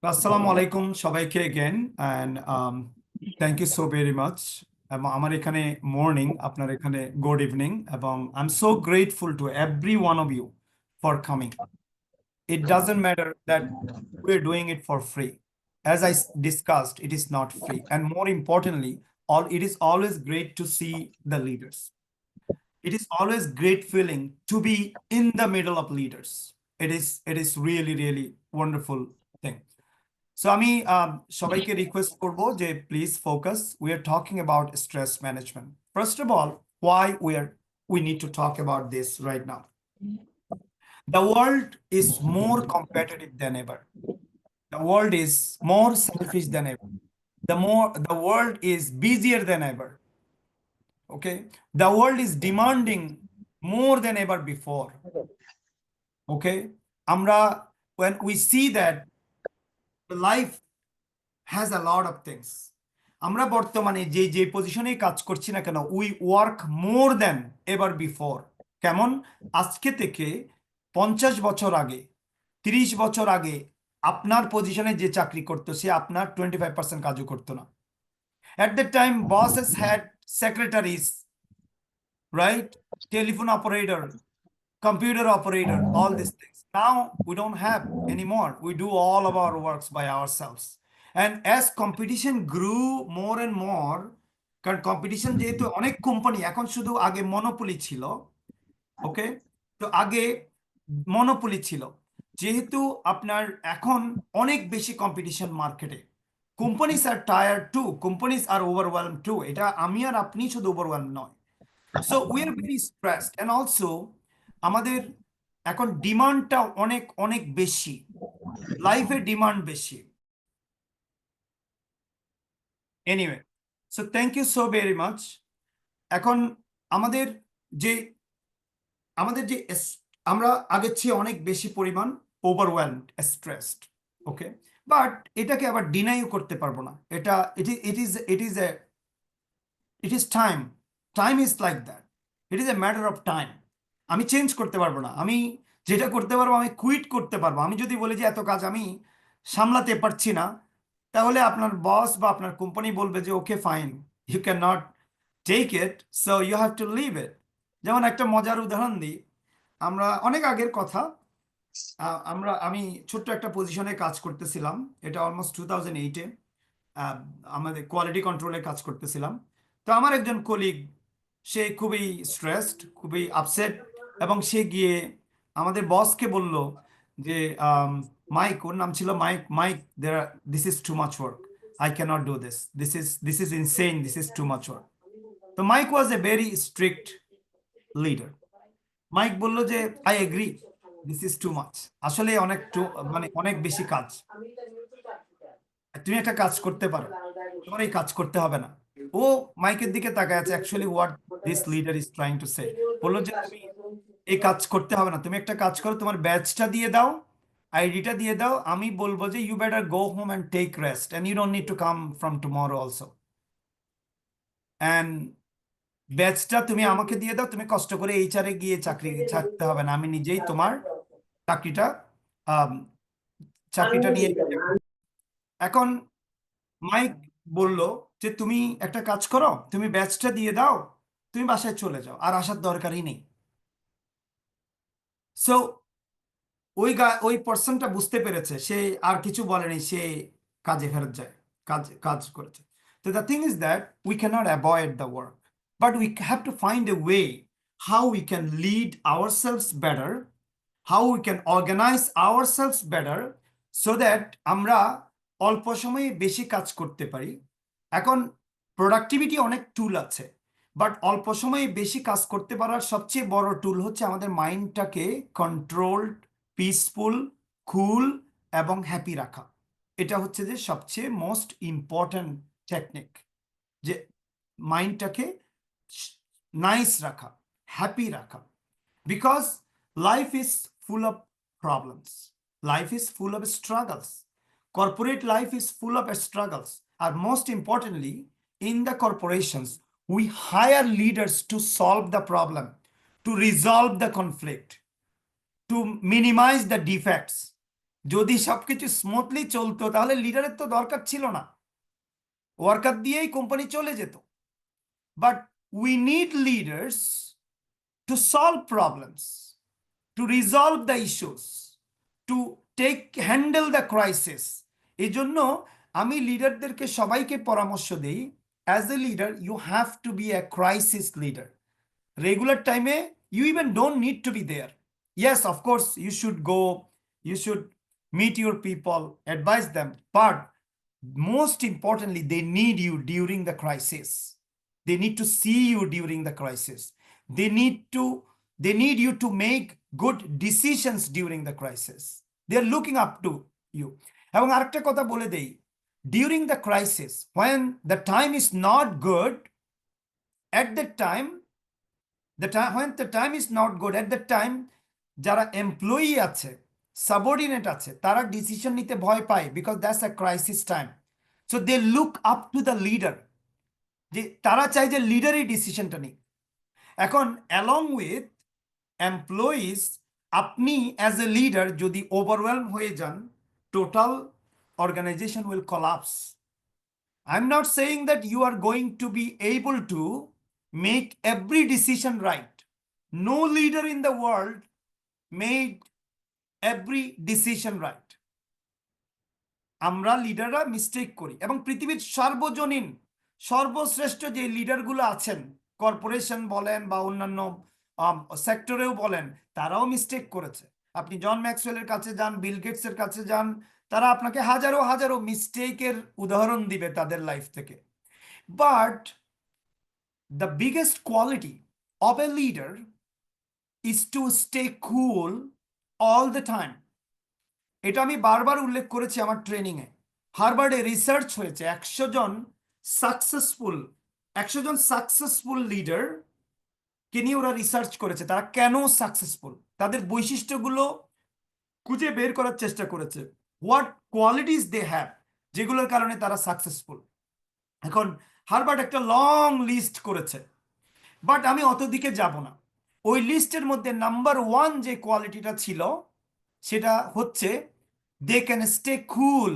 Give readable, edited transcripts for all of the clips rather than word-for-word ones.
Assalamu alaikum সবাইকে again and thank you so very much. আমার এখানে morning, আপনার এখানে good evening এবং I'm so grateful to every one of you for coming. It doesn't matter that we're doing it for free. As I discussed, it is not free. And more importantly, it is always great to see the leaders. It is always great feeling to be in the middle of leaders. It is really, really wonderful thing. So আমি সবাইকে request করব যে please focus we are talking about stress management first of all why we need to talk about this right now. The world is more competitive than ever. The world is more selfish than ever. The world is busier than ever. Okay, the world is demanding more than ever before. Okay, আমরা when we see that the life has a lot of things. আমরা বর্তমানে যে পজিশনে কাজ করছি না কেন we work more than ever before. কেমন? আজকে থেকে 50 বছর আগে 30 বছর আগে আপনার পজিশনে যে চাকরি করতো সে আপনার 25% কাজও করতো না। At that time bosses had secretaries, right? Telephone operator, computer operator, all these things. Now we don't have anymore. We do all of our works by ourselves. And as competition grew more and more, কারণ competition যেহেতু অনেক company এখন শুধু আগে monopoly ছিল, ওকে, তো আগে monopoly ছিল, যেহেতু আপনার এখন অনেক বেশি কম্পিটিশন মার্কেটে, companies are tier two, companies are overwhelm too, এটা আমি আর আপনি শুধু ওভারওয়েলম নয়। So we are very stressed and also আমাদের এখন ডিমান্ডটা অনেক অনেক বেশি, লাইফে ডিমান্ড বেশি। Anyway, so thank you so very much. এখন আমাদের যে আমাদের যে আমরা আগের চেয়ে অনেক বেশি পরিমাণ ওভারওয়েলমড, স্ট্রেসড, ওকে, বাট এটাকে আবার ডিনাইও করতে পারবো না। এটা it is time is like that, it is a matter of time. আমি চেঞ্জ করতে পারবো না। আমি যেটা করতে পারবো, আমি কুইট করতে পারবো। আমি যদি বলি যে এত কাজ আমি সামলাতে পারছি না, তাহলে আপনার বস বা আপনার কোম্পানি বলবে যে okay fine, you can not take it, so you have to leave it. যেমন একটা মজার উদাহরণ দিই, আমরা অনেক আগের কথা, আমি ছোট্ট একটা পজিশনে কাজ করতেছিলাম, এটা অলমোস্ট 2008-এ আমাদের কোয়ালিটি কন্ট্রোলে কাজ করতেছিলাম। তো আমার একজন কলিগ, সে খুবই স্ট্রেসড, খুবই আপসেট, এবং সে গিয়ে আমাদের বসকে বলল যে মাইক, ওর নাম ছিল Mike, Mike this is too much work, I can't do this is insane, this is too much work. তো Mike was a very strict leader. Mike বলল যে I agree, this is too much, আসলে মানে অনেক বেশি কাজ, তুমি একটা কাজ করতে পারো, তোমার এই কাজ করতে হবে না। ও মাইকের দিকে তাকায় আছে, actually what this leader is trying to সে, বললো যে তুমি এই কাজ করতে হবে না, তুমি একটা কাজ করো, তোমার ব্যাচটা দিয়ে দাও, আইডিটা দিয়ে দাও, আমি বলবো যে you better go home and take rest and you don't need to come from tomorrow also, and ব্যাচটা তুমি আমাকে দিয়ে দাও, তুমি কষ্ট করে এইচআরে গিয়ে চাকরি ছাড়তে হবে না, আমি নিজেই তোমার চাকরিটা আম, চাকরিটা নিয়ে। এখন মাইক বলল যে তুমি একটা কাজ করো, তুমি ব্যাচটা দিয়ে দাও, তুমি বাসায় চলে যাও, আর আসার দরকারই নেই। সো ওই পার্সনটা বুঝতে পেরেছে, সে আর কিছু বলেনি, সে কাজে ফেরত যায়, কাজ করেছে। তো the thing is that we cannot avoid the work, but we have to find a way how we can lead ourselves better, how we can organise ourselves better, so that আমরা অল্প সময়ে বেশি কাজ করতে পারি। এখন প্রোডাক্টিভিটি অনেক টুল আছে, বাট অল্প সময়ে বেশি কাজ করতে পারার সবচেয়ে বড় টুল হচ্ছে আমাদের মাইন্ডটাকে কন্ট্রোলড, পিসফুল, কুল এবং হ্যাপি রাখা। এটা হচ্ছে যে সবচেয়ে মোস্ট ইম্পর্ট্যান্ট টেকনিক, যে মাইন্ডটাকে নাইস রাখা, হ্যাপি রাখা। Because life is full of problems, life is full of struggles, corporate life is full of struggles, and most importantly in the corporations we hire leaders to solve the problem, to resolve the conflict, to minimize the defects, যদি সবকিছু smoothly চলতো তাহলে লিডারের তো দরকার ছিল না, worker দিয়েই company চলে যেত। But we need leaders to solve problems, to resolve the issues, to handle the crisis. এই জন্য আমি লিডারদেরকে সবাইকে পরামর্শ দিই, as a leader you have to be a crisis leader. Regular time you even don't need to be there. Yes, of course you should go, you should meet your people, advise them, but most importantly they need you during the crisis. They need to see you during the crisis. They need you to make good decisions during the crisis. They are looking up to you. এবং আরেকটা কথা বলে দেই, during the crisis when the time is not good, at that time when the time is not good, at that time যারা employee আছে, subordinate আছে, তারা decision নিতে ভয় পায়, because that's a crisis time. So they look up to the leader, যে তারা চায় যে লিডারই ডিসিশনটা নিক। এখন অ্যালং উইথ এমপ্লয়িজ, আপনি অ্যাজ এ লিডার যদি ওভারওয়েলম হয়ে যান, total organisation will collapse. I'm not saying that you are going to be able to make every decision right. No leader in the world made every decision right. আমরা লিডাররা mistake করি, এবং পৃথিবীর সার্বজনীন সর্বশ্রেষ্ঠ যে লিডারগুলো আছেন, কর্পোরেশন বলেন বা অন্যান্য সেক্টরেও বলেন, তারাও মিস্টেক করেছে। আপনি জন ম্যাক্সওয়েলের কাছে যান, বিল গেটসের কাছে যান, তারা আপনাকে হাজারো হাজারো মিস্টেকের উদাহরণ দিবে তাদের লাইফ থেকে। But the biggest quality of a leader is to stay cool all the time. এটা আমি বারবার উল্লেখ করেছি আমার ট্রেনিংয়ে। হার্ভার্ডে রিসার্চ হয়েছে, 100 জন সাকসেসফুল লিডার কে নিয়ে ওরা রিসার্চ করেছে, তারা কেন সাকসেসফুল, তাদের বৈশিষ্ট্যগুলো খুঁজে বের করার চেষ্টা করেছে, হোয়াট কোয়ালিটিস দে হ্যাভ, যেগুলোর কারণে তারা সাকসেসফুল। এখন হার্ভার্ড একটা লং লিস্ট করেছে, বাট আমি অত দিকে যাব না। ওই লিস্টের মধ্যে নাম্বার 1 যে কোয়ালিটিটা ছিল সেটা হচ্ছে they can stay cool,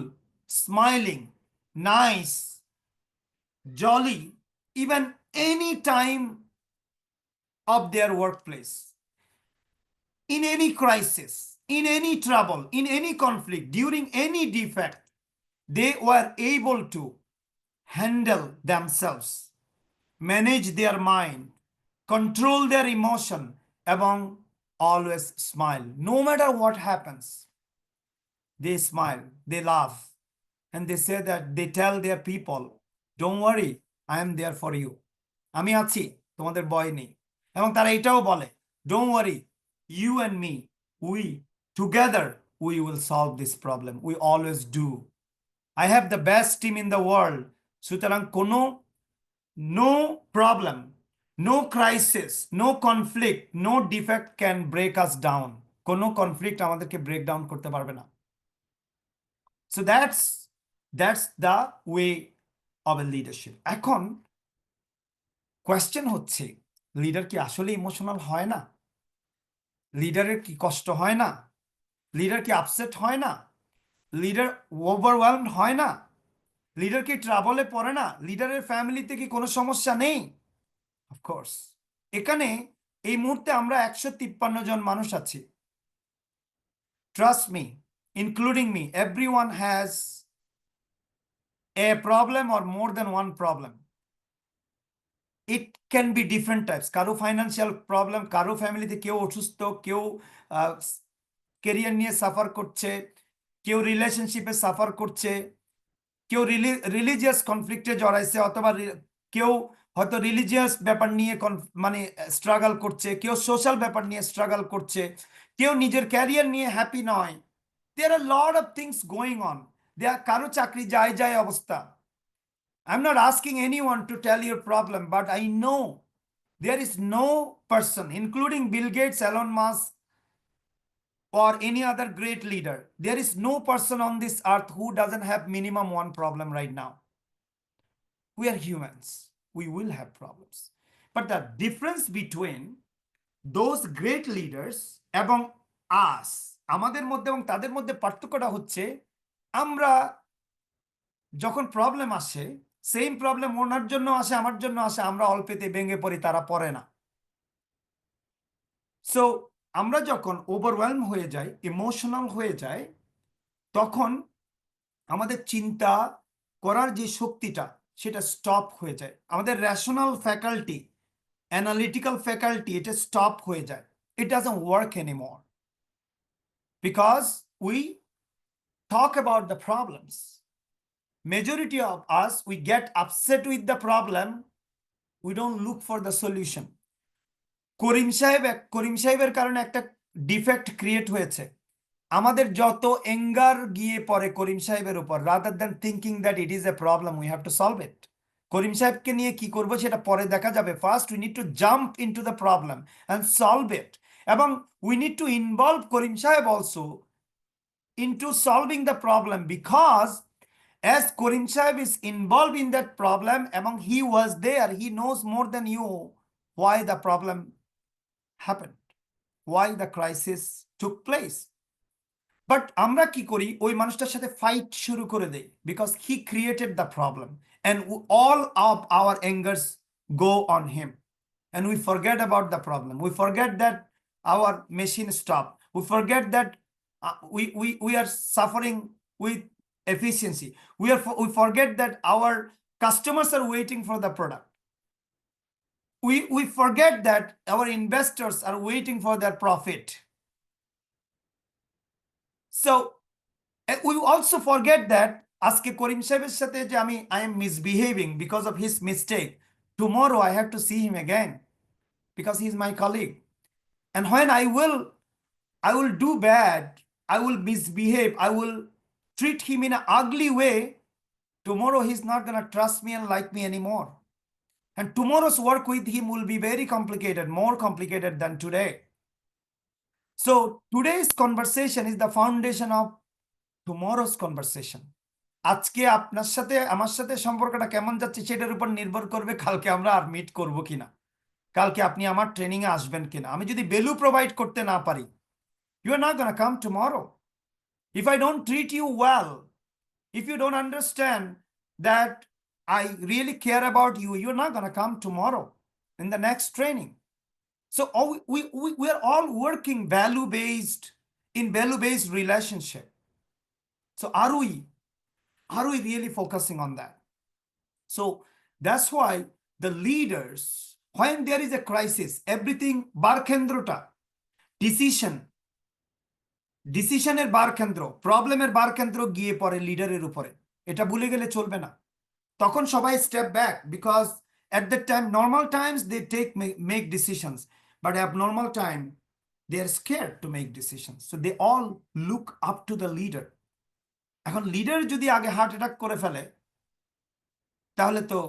smiling, nice, jolly, even any time of their work place, in any crisis, in any trouble, in any conflict, during any defect, they were able to handle themselves, manage their mind, control their emotion, এবং always smile. No matter what happens, they smile, they laugh, and they say that they tell their people, don't worry, I am there for you. আমি আছি, তোমাদের ভয় নেই। এবং তারা এটাও বলে, don't worry, you and me, we together we will solve this problem. We always do. I have the best team in the world. সুতরাং কোনো no problem, no crisis, no conflict, no defect can break us down. কোনো conflict আমাদেরকে break down করতে পারবে না। So that's the way of a leadership. এখন question হচ্ছে, leader কি আসলে ইমোশনাল হয় না? লিডারের কি কষ্ট হয় না? লিডার কি আপসেট হয় না? লিডার ওভারওয়েলমড হয় না? লিডার কি ট্রাবলে পড়ে না? লিডারের ফ্যামিলিতে কি কোনো সমস্যা নেই? অফকোর্স। এখানে এই মুহূর্তে আমরা 153 জন মানুষ আছি। Trust me, including me, everyone has a problem or more than one problem. It can be different types. কারো ফাইন্যান্সিয়াল প্রবলেম, কারো ফ্যামিলিতে কেউ অসুস্থ, কেউ কেরিয়ার নিয়ে সাফার করছে, কেউ রিলেশনশিপে সাফার করছে, কেউ রিলিজিয়াস কনফ্লিক্টে জড়াইছে, অথবা কেউ হয়তো রিলিজিয়াস ব্যাপার নিয়ে মানে স্ট্রাগল করছে, কেউ সোশ্যাল ব্যাপার নিয়ে স্ট্রাগল করছে, কেউ নিজের ক্যারিয়ার নিয়ে হ্যাপি নয়। There are lot of things going on. কারো চাকরি যায় যায় অবস্থা। I'm not asking anyone to tell your problem, but I know there is no person, including Bill Gates, Elon Musk, or any other great leader, there is no person on this earth who doesn't have minimum one problem right now. We are humans, we will have problems, but the difference between those great leaders এবং us আমাদের মধ্যে এবং তাদের মধ্যে পার্থক্যটা হচ্ছে, আমরা যখন প্রবলেম আসে, সেম প্রবলেম ওনার জন্য আসে, আমার জন্য আসে, আমরা অল্পেতে ভেঙে পড়ি, তারা পড়ে না। সো আমরা যখন ওভারওয়েলম হয়ে যাই, ইমোশনাল হয়ে যায়, তখন আমাদের চিন্তা করার যে শক্তিটা, সেটা স্টপ হয়ে যায়। আমাদের রেশনাল ফ্যাকাল্টি, অ্যানালিটিক্যাল ফ্যাকাল্টি, এটা স্টপ হয়ে যায়। It doesn't work anymore, because we talk about the problems. Majority of us, we get upset with the problem, we don't look for the solution. করিম সাহেবের কারণে একটা defect create হয়েছে। আমাদের যত এঙ্গার গিয়ে পড়ে করিম সাহেবের উপর, rather than thinking that it is a problem, we have to solve it. Karim সাহেবকে নিয়ে কি করব সেটা পরে দেখা যাবে। First we need to jump into the problem and solve it, এবং we need to involve Karim Saheb also into solving the problem, because as Karim Sahib is involved in that problem, among he was there, he knows more than you why the problem happened, why the crisis took place. But আমরা কি করি, ওই মানুষটার সাথে fight শুরু করে দেই, because he created the problem, and all of our angers go on him, and we forget about the problem. We forget that our machine stopped. We forget that we are suffering with efficiency. We forget that our customers are waiting for the product. We forget that our investors are waiting for their profit. So we also forget that আজকে করিম সাহেবের সাথে যে I am misbehaving because of his mistake. Tomorrow I have to see him again because he is my colleague. And when I will do bad, I will misbehave, I will treat him in an ugly way, tomorrow he's not going to trust me and like me anymore. And tomorrow's work with him will be very complicated, more complicated than today. So today's conversation is the foundation of tomorrow's conversation. আজকে আপনার সাথে আমার সাথে সম্পর্কটা কেমন যাচ্ছে সেটার উপর নির্ভর করবে কালকে আমরা আর মিট করব কিনা, কালকে আপনি আমার ট্রেনিং এ আসবেন কিনা। আমি যদি ভ্যালু প্রোভাইড করতে না পারি, you are not going to come tomorrow. If I don't treat you well, if you don't understand that I really care about you, you're not going to come tomorrow in the next training. So we are all working in value-based relationship. So are we really focusing on that? So that's why the leaders, when there is a crisis, everything বারকেন্দ্রটা ডিসিশনের বারকেন্দ্র, প্রবলেমের বারকেন্দ্র গিয়ে পড়ে লিডারের উপরে। এটা ভুলে গেলে চলবে না। তখন সবাই step back, because at that time, normal times they make decisions, but abnormal time they are scared to make decisions, so they all look up to the leader. এখন লিডার যদি আগে হার্ট অ্যাটাক করে ফেলে, তাহলে তো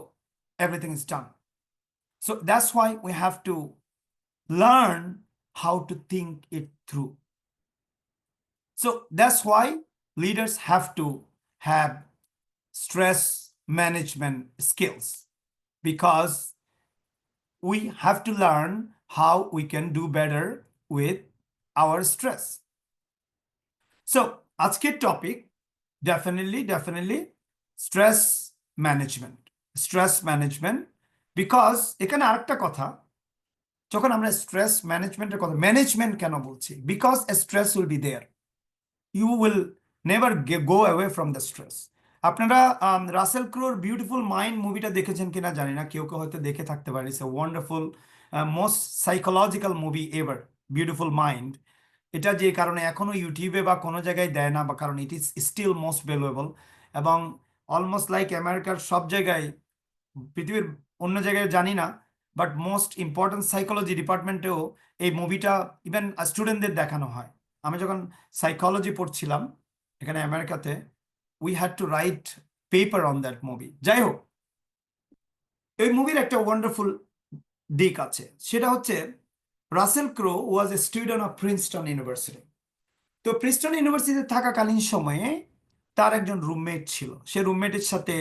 everything is done. So that's why we have to learn how to think it through. So that's why leaders have to have stress management skills, because we have to learn how we can do better with our stress. So আজকের topic definitely stress management, because এখানে আরেকটা কথা, যখন আমরা stress ম্যানেজমেন্টের কথা, management কেন বলছি, because stress will be there, you will never go away from the stress. আপনারা রাসেল ক্রোর বিউটিফুল মাইন্ড মুভিটা দেখেছেন কিনা জানি না, কেউ কেউ হয়তো দেখে থাকতে পারে। It's a wonderful, most psychological movie ever, beautiful mind. এটা যে কারণে এখনো ইউটিউবে বা কোনো জায়গায় দেয় না, বা কারণ it is still most valuable, এবং অলমোস্ট লাইক আমেরিকার সব জায়গায়, পৃথিবীর অন্য জায়গায় জানি না, বাট মোস্ট ইম্পর্টেন্ট সাইকোলজি ডিপার্টমেন্টেও এই মুভিটা ইভেন স্টুডেন্টদের দেখানো হয়। আমি যখন সাইকোলজি পড়ছিলাম এখানে আমেরিকাতে, we had to right paper on that movie. যাই হোক, এই মুভির একটা ওয়ান্ডারফুল দিক আছে, সেটা হচ্ছে Russell Crowe was a student of Princeton University. তো প্রিন্সটন ইউনিভার্সিটিতে থাকাকালীন সময়ে তার একজন রুমমেট ছিল। সে রুমমেটের সাথে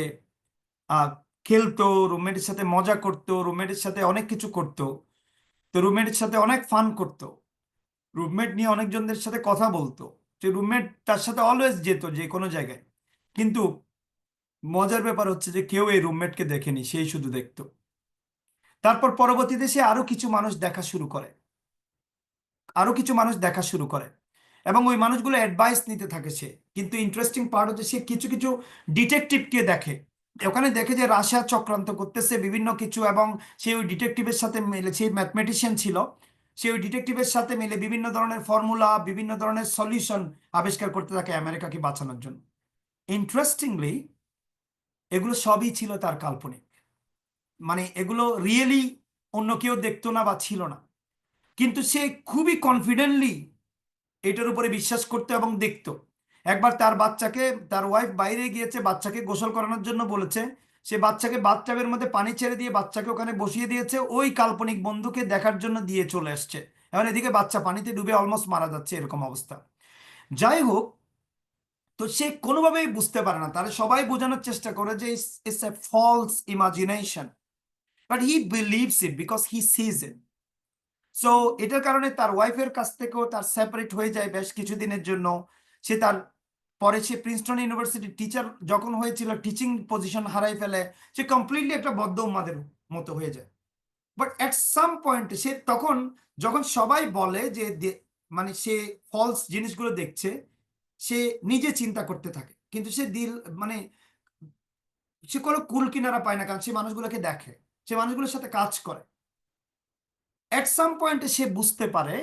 খেলতো, রুমমেটের সাথে মজা করতো, রুমমেটের সাথে অনেক কিছু করতো, তো রুমমেটের সাথে অনেক ফান করতো। রুমমেট নিয়ে অনেকজনদের সাথে কথা বলতো, যে রুমমেট তার সাথে অলওয়েজ যেত যে কোনো জায়গায়। কিন্তু মজার ব্যাপার হচ্ছে যে কেউ এই রুমমেটকে দেখেনি, সেই শুধু দেখতো। তারপর পরবর্তীতে সে আরো কিছু মানুষ দেখা শুরু করে, আরো কিছু মানুষ দেখা শুরু করে, এবং ওই মানুষগুলো অ্যাডভাইস নিতে থাকে সে। কিন্তু ইন্টারেস্টিং পার্ট হচ্ছে সে কিছু কিছু ডিটেকটিভকে দেখে, ওখানে দেখে যে রাশিয়া চক্রান্ত করতেছে বিভিন্ন কিছু, এবং সে ওই ডিটেকটিভের সাথে মিলে, সেই ম্যাথমেটিশিয়ান ছিল, সে ওই ডিটেকটিভের সাথে মিলে বিভিন্ন ধরনের ফর্মুলা, বিভিন্ন ধরনের সলিউশন আবিষ্কার করতে থাকে আমেরিকাকে বাঁচানোর জন্য। ইন্টারেস্টিংলি এগুলো সবই ছিল তার কাল্পনিক, মানে এগুলো রিয়েলি অন্য কেউ দেখতো না বা ছিল না। কিন্তু সে খুবই কনফিডেন্টলি এটার উপরে বিশ্বাস করতো এবং দেখতো। একবার তার বাচ্চাকে, তার ওয়াইফ বাইরে গিয়েছে, বাচ্চাকে গোসল করানোর জন্য বলেছে, সে বাচ্চাকে বাথটাবের মধ্যে পানি ছেড়ে দিয়ে বাচ্চাকে ওখানে বসিয়ে দিয়েছে, ওই কাল্পনিক বন্ধুকে দেখার জন্য দিয়ে চলে আসছে। এখন এদিকে বাচ্চা পানিতে ডুবে অলমোস্ট মারা যাচ্ছে, এরকম অবস্থা। যাই হোক, তো সে কোনোভাবেই বুঝতে পারে না, তারা সবাই বোঝানোর চেষ্টা করে যে it's a false imagination, but he believes it because he sees it. So এটার কারণে তার ওয়াইফের কাছ থেকেও তার সেপারেট হয়ে যায় বেশ কিছুদিনের জন্য। সে তার পরে সে প্রিন্সটন ইউনিভার্সিটির টিচার যখন হয়েছিল, টিচিং পজিশন হারাই ফেলে, সে কমপ্লিটলি একটা বদ্ধ উন্মাদের মতো হয়ে যায়। বাট অ্যাট সাম পয়েন্ট সে তখন, যখন সবাই বলে যে মানে সে ফলস জিনিসগুলো দেখছে, সে নিজে চিন্তা করতে থাকে, কিন্তু সে দিল, মানে সে কোনো কুল কিনারা পায় না, কারণ সে মানুষগুলোকে দেখে, সে মানুষগুলোর সাথে কাজ করে। এট সাম পয়েন্টে সে বুঝতে পারে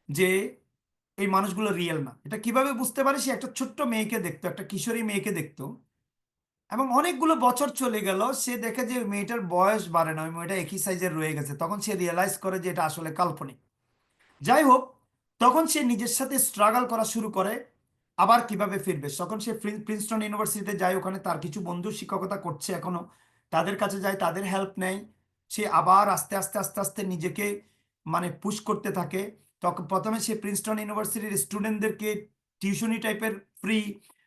যে এই মানুষগুলো রিয়েল না। এটা কিভাবে বুঝতে পারে? সে একটা ছোট্ট মেয়েকে দেখতো, একটা কিশোরী মেয়েকে দেখতো, এবং অনেকগুলো বছর চলে গেল, সে দেখে যে মেয়েটার বয়স বাড়ে না, ওই মেয়েটা একই সাইজের রয়ে গেছে। তখন সে রিয়েলাইজ করে যে এটা আসলে কাল্পনিক। যাই হোক, তখন সে নিজের সাথে স্ট্রাগল করা শুরু করে, আবার কিভাবে ফিরবে। তখন সে প্রিন্সটন ইউনিভার্সিটিতে যায়, ওখানে তার কিছু বন্ধু শিক্ষকতা করছে এখনো, তাদের কাছে যায়, তাদের হেল্প নেয়। সে আবার আস্তে আস্তে আস্তে আস্তে নিজেকে মানে পুশ করতে থাকে। তখন প্রথমে সে প্রিন্সটন ইউনিভার্সিটির স্টুডেন্টদেরকে টিউশনি টাইপের ফ্রি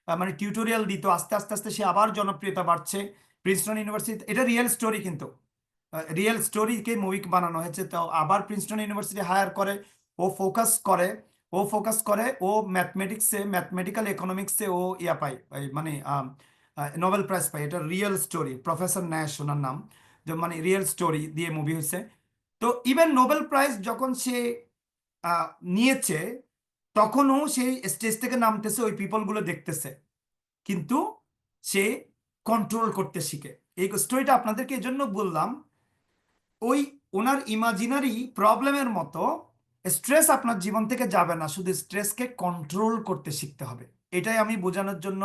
মানে টিউটোরিয়াল দিত। আস্তে আস্তে আস্তে সে আবার জনপ্রিয়তা বাড়ছে প্রিন্সটন ইউনিভার্সিটি। এটা রিয়েল স্টোরি, কিন্তু রিয়েল স্টোরিকে মুভি বানানো হয়েছে। তো আবার প্রিন্সটন ইউনিভার্সিটি হায়ার করে, ও ফোকাস করে, ও ম্যাথমেটিক্সে, ম্যাথমেটিক্যাল ইকোনমিক্সে ও ইয়া পায়, এই মানে নোবেল প্রাইজ পায়। এটা রিয়েল স্টোরি, প্রফেসর ন্যাশ ওনার নাম, যে মানে রিয়েল স্টোরি দিয়ে মুভি হয়েছে। তো ইভেন নোবেল প্রাইজ যখন সে আহ, নিয়েছে, তখনও সেই স্টেজ থেকে নামতেছে, ওই পিপলগুলো দেখতেছে, কিন্তু সে কন্ট্রোল করতে শিখে। এই স্টোরিটা আপনাদেরকে এই জন্য বললাম, ওই ওনার ইমাজিনারি প্রবলেমের মতো স্ট্রেস আপনার জীবন থেকে যাবে না, শুধু স্ট্রেসকে কন্ট্রোল করতে শিখতে হবে। এটাই আমি বোঝানোর জন্য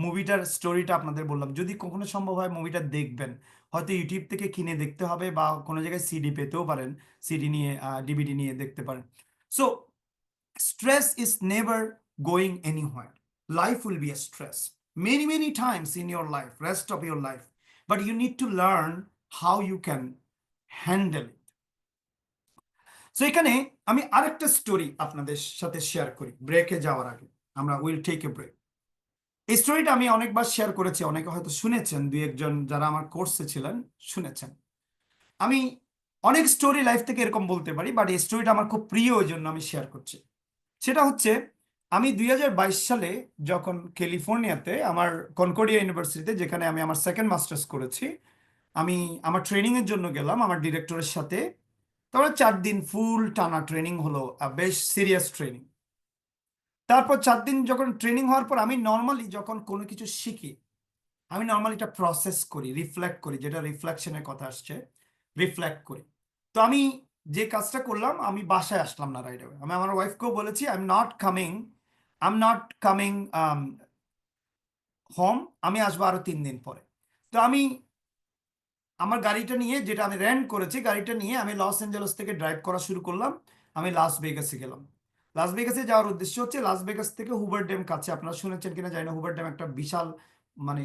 মুভিটার স্টোরিটা আপনাদের বললাম। যদি কখনো সম্ভব হয় মুভিটা দেখবেন, হয়তো ইউটিউব থেকে কিনে দেখতে হবে, বা কোনো জায়গায় সিডি পেতেও পারেন, সিডি নিয়ে, ডিভিডি নিয়ে দেখতে পারেন। So stress is never going anywhere. Life will be a stress many, many times in your life, rest of your life. But you need to learn how you can handle it. So এখানে আমি আরেকটা story আপনাদের সাথে share করি ব্রেকে যাওয়ার আগে। আমরা উইল টেক এ ব্রেক। এই স্টোরিটা আমি অনেকবার শেয়ার করেছি, অনেকে হয়তো শুনেছেন, দুই একজন যারা আমার কোর্সে ছিলেন শুনেছেন। আমি অনেক স্টোরি লাইফ থেকে এরকম বলতে পারি, বাট এই স্টোরিটা আমার খুব প্রিয়, ওই জন্য আমি শেয়ার করছি। সেটা হচ্ছে, আমি 2022 সালে যখন ক্যালিফোর্নিয়াতে আমার কনকর্ডিয়া ইউনিভার্সিটিতে, যেখানে আমি আমার সেকেন্ড মাস্টার্স করেছি, আমি আমার ট্রেনিং এর জন্য গেলাম আমার ডিরেক্টরের সাথে। তারপরে 4 দিন ফুল টানা ট্রেনিং হলো, বেশ সিরিয়াস ট্রেনিং। তারপর 4 দিন যখন ট্রেনিং হওয়ার পর, আমি নর্মালি যখন কোনো কিছু শিখি, আমি নর্মালি এটা প্রসেস করি, রিফ্লেক্ট করি, যেটা রিফ্লেকশনের কথা আসছে, রিফ্লেক্ট করি। তো আমি যে কাজটা করলাম, আমি বাসায় আসলাম না রাইট অ্যাওয়ে। আমি আমার ওয়াইফকেও বলেছি I am not coming home, আমি আসবো আরো 3 দিন পরে। তো আমি আমার গাড়িটা নিয়ে, যেটা আমি রেন্ট করেছি, গাড়িটা নিয়ে আমি লস অ্যাঞ্জেলস থেকে ড্রাইভ করা শুরু করলাম। আমি লাস ভেগাসে গেলাম। লাস ভেগাসে যাওয়ার উদ্দেশ্য হচ্ছে, লাস ভেগাস থেকে হুবার ড্যাম কাছে, আপনারা শুনেছেন কিনা জানি না, হুবার ড্যাম একটা বিশাল, মানে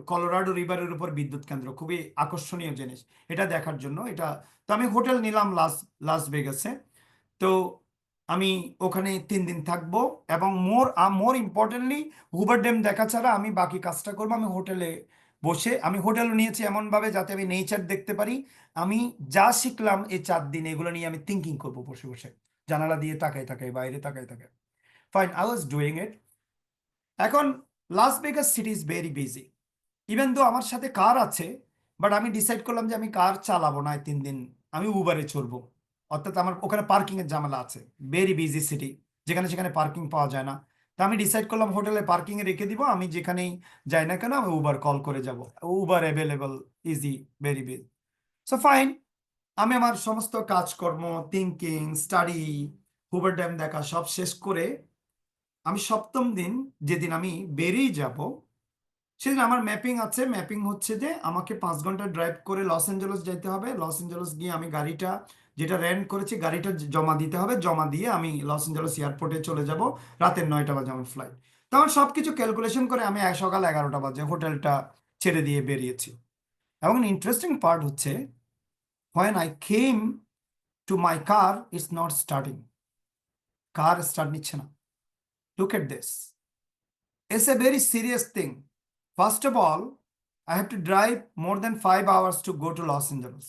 কলোরাডো রিভারের উপর বিদ্যুৎ কেন্দ্র, খুবই আকর্ষণীয় জিনিস এটা দেখার জন্য। এটা, তো আমি হোটেল নিলাম লাস ভেগাসে। তো আমি ওখানে 3 দিন থাকবো, এবং মোর ইম্পর্টেন্টলি, হুবার ড্যাম দেখা ছাড়া আমি বাকি কাজটা করবো। আমি হোটেলে বসে, আমি হোটেল নিয়েছি এমন ভাবে যাতে আমি নেচার দেখতে পারি। আমি যা শিখলাম এই 4 দিন, এগুলো নিয়ে আমি থিঙ্কিং করব বসে বসে, জানালা দিয়ে তাকাই তাকাই, বাইরে তাকাই তাকাই। Fine, I was doing it. এখন Las Vegas city is very busy, even though আমার সাথে কার আছে, বাট আমি ডিসাইড করলাম যে আমি কার চালাবো না এই 3 দিন, আমি উবারে চড়বো। অর্থাৎ আমার ওখানে পার্কিং এর ঝামেলা আছে, ভেরি বিজি সিটি, যেখানে সেখানে পার্কিং পাওয়া যায় না। তো আমি ডিসাইড করলাম হোটেলে পার্কিং এ রেখে দিব, আমি যেখানেই যাই না কেন আমি উবার কল করে যাব, Uber available, easy, very busy. So fine, আমি আমার সমস্ত কাজকর্ম, থিঙ্কিং, স্টাডি, হুবার ড্যাম দেখা সব শেষ করে আমি 7ম দিন যেদিন আমি বেরিয়ে যাব, সেদিন আমার ম্যাপিং আছে। ম্যাপিং হচ্ছে যে আমাকে 5 ঘন্টা ড্রাইভ করে লস অ্যাঞ্জেলস যেতে হবে। লস অ্যাঞ্জেলস গিয়ে আমি গাড়িটা যেটা রেন্ট করেছি গাড়িটা জমা দিতে হবে, জমা দিয়ে আমি লস অ্যাঞ্জেলস এয়ারপোর্টে চলে যাব। রাতের 9টা বাজে আমার ফ্লাইট। তো আমার সবকিছু ক্যালকুলেশন করে আমি সকাল 11টা বাজে হোটেলটা ছেড়ে দিয়ে বেরিয়েছি। এবং ইন্টারেস্টিং পার্ট হচ্ছে, when I came to my car, it's not starting. Car start নিচ্ছে না। Look at this. It's a very serious thing. First of all, I have to drive more than 5 hours to go to Los Angeles.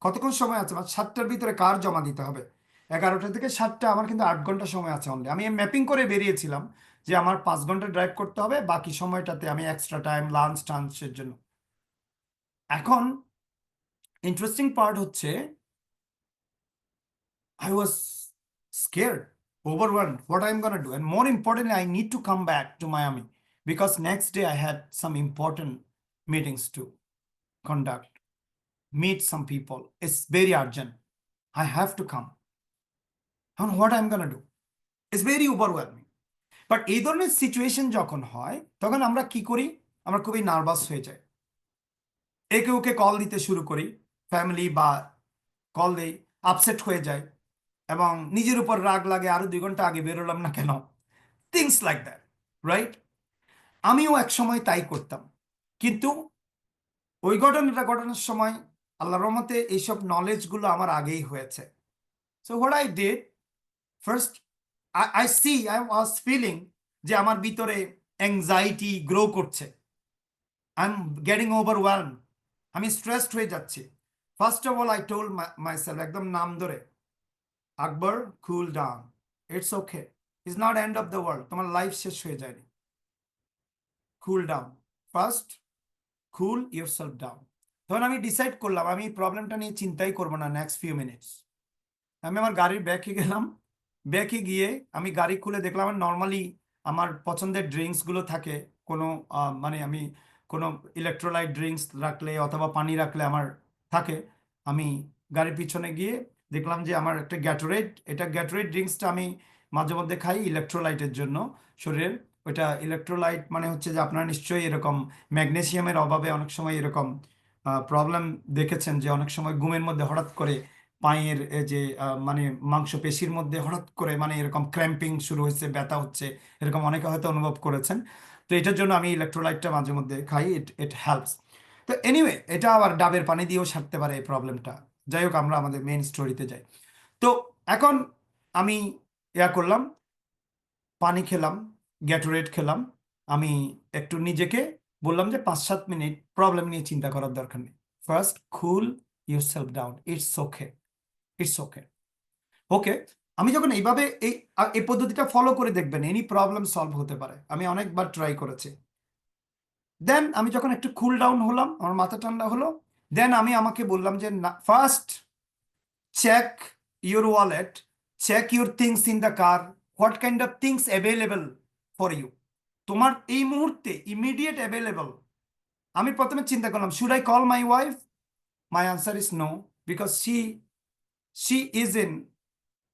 কতক্ষণ সময় আছে? আমার 7টার ভিতরে কার জমা দিতে হবে। 11টা থেকে 7টা, আমার কিন্তু 8 ঘন্টা সময় আছে অনলি। আমি ম্যাপিং করে বেরিয়েছিলাম যে আমার 5 ঘন্টা ড্রাইভ করতে হবে, বাকি সময়টাতে আমি এক্সট্রা টাইম লাঞ্চ টাঞ্চের জন্য। এখন ইন্টারেস্টিং পার্ট হচ্ছে, I was scared, overwhelmed, what I'm gonna do. And more importantly, I need to come back to Miami because next day I had some important meetings to conduct, meet some people. It's very urgent. I have to come. And what I'm gonna do? It's very overwhelming. But এই ধরনের situation যখন হয় তখন আমরা কি করি? আমরা খুবই নার্ভাস হয়ে যাই, একে ওকে কল দিতে শুরু করি, ফ্যামিলি বা কল দেই, আপসেট হয়ে যায় এবং নিজের উপর রাগ লাগে, আরো 2 ঘন্টা আগে বেরোলাম না কেন, থিংস লাইক দ্যাট, রাইট? আমিও এক সময় তাই করতাম, কিন্তু ওই ঘটনাটা ঘটানোর সময় আল্লাহর রহমতে এইসব নলেজগুলো আমার আগেই হয়েছে। So what I did first, I was feeling যে আমার ভিতরে অ্যাংজাইটি গ্রো করছে, আই এম গেটিং ওভারওয়েলম, আমি স্ট্রেসড হয়ে যাচ্ছি। First of all I told myself, একদম নাম ধরে, Akbar, cool down, it's okay, it's not end of the world, তোমার লাইফ শেষ হয়ে যায়নি, cool down first, cool yourself down. তখন আমি ডিসাইড করলাম আমি প্রবলেমটা নিয়ে চিন্তাই করবো না নেক্সট ফিউ মিনিটস। আমি আমার গাড়ির ব্যাকে গেলাম, ব্যাকে গিয়ে আমি গাড়ি খুলে দেখলাম আমার নর্মালি আমার পছন্দের ড্রিঙ্কসগুলো থাকে, কোনো মানে আমি কোনো ইলেকট্রোলাইট ড্রিঙ্কস রাখলে অথবা পানি রাখলে আমার থাকে। আমি গাড়ির পিছনে গিয়ে দেখলাম যে আমার একটা গ্যাটোরেড, এটা গ্যাটোরেড ড্রিঙ্কসটা আমি মাঝে মধ্যে খাই ইলেকট্রোলাইটের জন্য শরীরের। ওইটা ইলেকট্রোলাইট মানে হচ্ছে যে আপনারা নিশ্চয়ই এরকম ম্যাগনেসিয়ামের অভাবে অনেক সময় এরকম প্রবলেম দেখেছেন যে অনেক সময় ঘুমের মধ্যে হঠাৎ করে পায়ের যে মানে মাংসপেশির মধ্যে হঠাৎ করে মানে এরকম ক্র্যাম্পিং শুরু হয়েছে, ব্যথা হচ্ছে, এরকম অনেকে হয়তো অনুভব করেছেন। তো এটার জন্য আমি ইলেকট্রোলাইটটা মাঝে মধ্যে খাই, ইট ইট হেল্পস। তো এনিওয়ে, এটা আবার ডাবের পানি দিয়েও সারতে পারে এই প্রবলেমটা। যাই হোক, আমরা আমাদের মেইন স্টোরিতে যাই। তো এখন আমি ইয়া করলাম, পানি খেলাম, গ্যাটোরেট খেলাম। আমি একটু নিজেকে বললাম যে 5-7 মিনিট প্রবলেম নিয়ে চিন্তা করার দরকার নেই, first cool yourself down, it's okay, it's okay, okay. আমি যখন এইভাবে এই পদ্ধতিটা ফলো করে দেখবেন, এনি প্রবলেম সলভ হতে পারে। আমি অনেকবার ট্রাই করেছি। দেন আমি যখন একটু কুল ডাউন হলাম, আমার মাথা ঠান্ডা হলো, দেন আমি আমাকে বললাম যে না, first check your wallet, check your things in the car, what kind of things available for you, তোমার এই মুহূর্তে ইমিডিয়েট অ্যাভেলেবল। আমি প্রথমে চিন্তা করলাম, should I call my wife? My answer is no, because she is in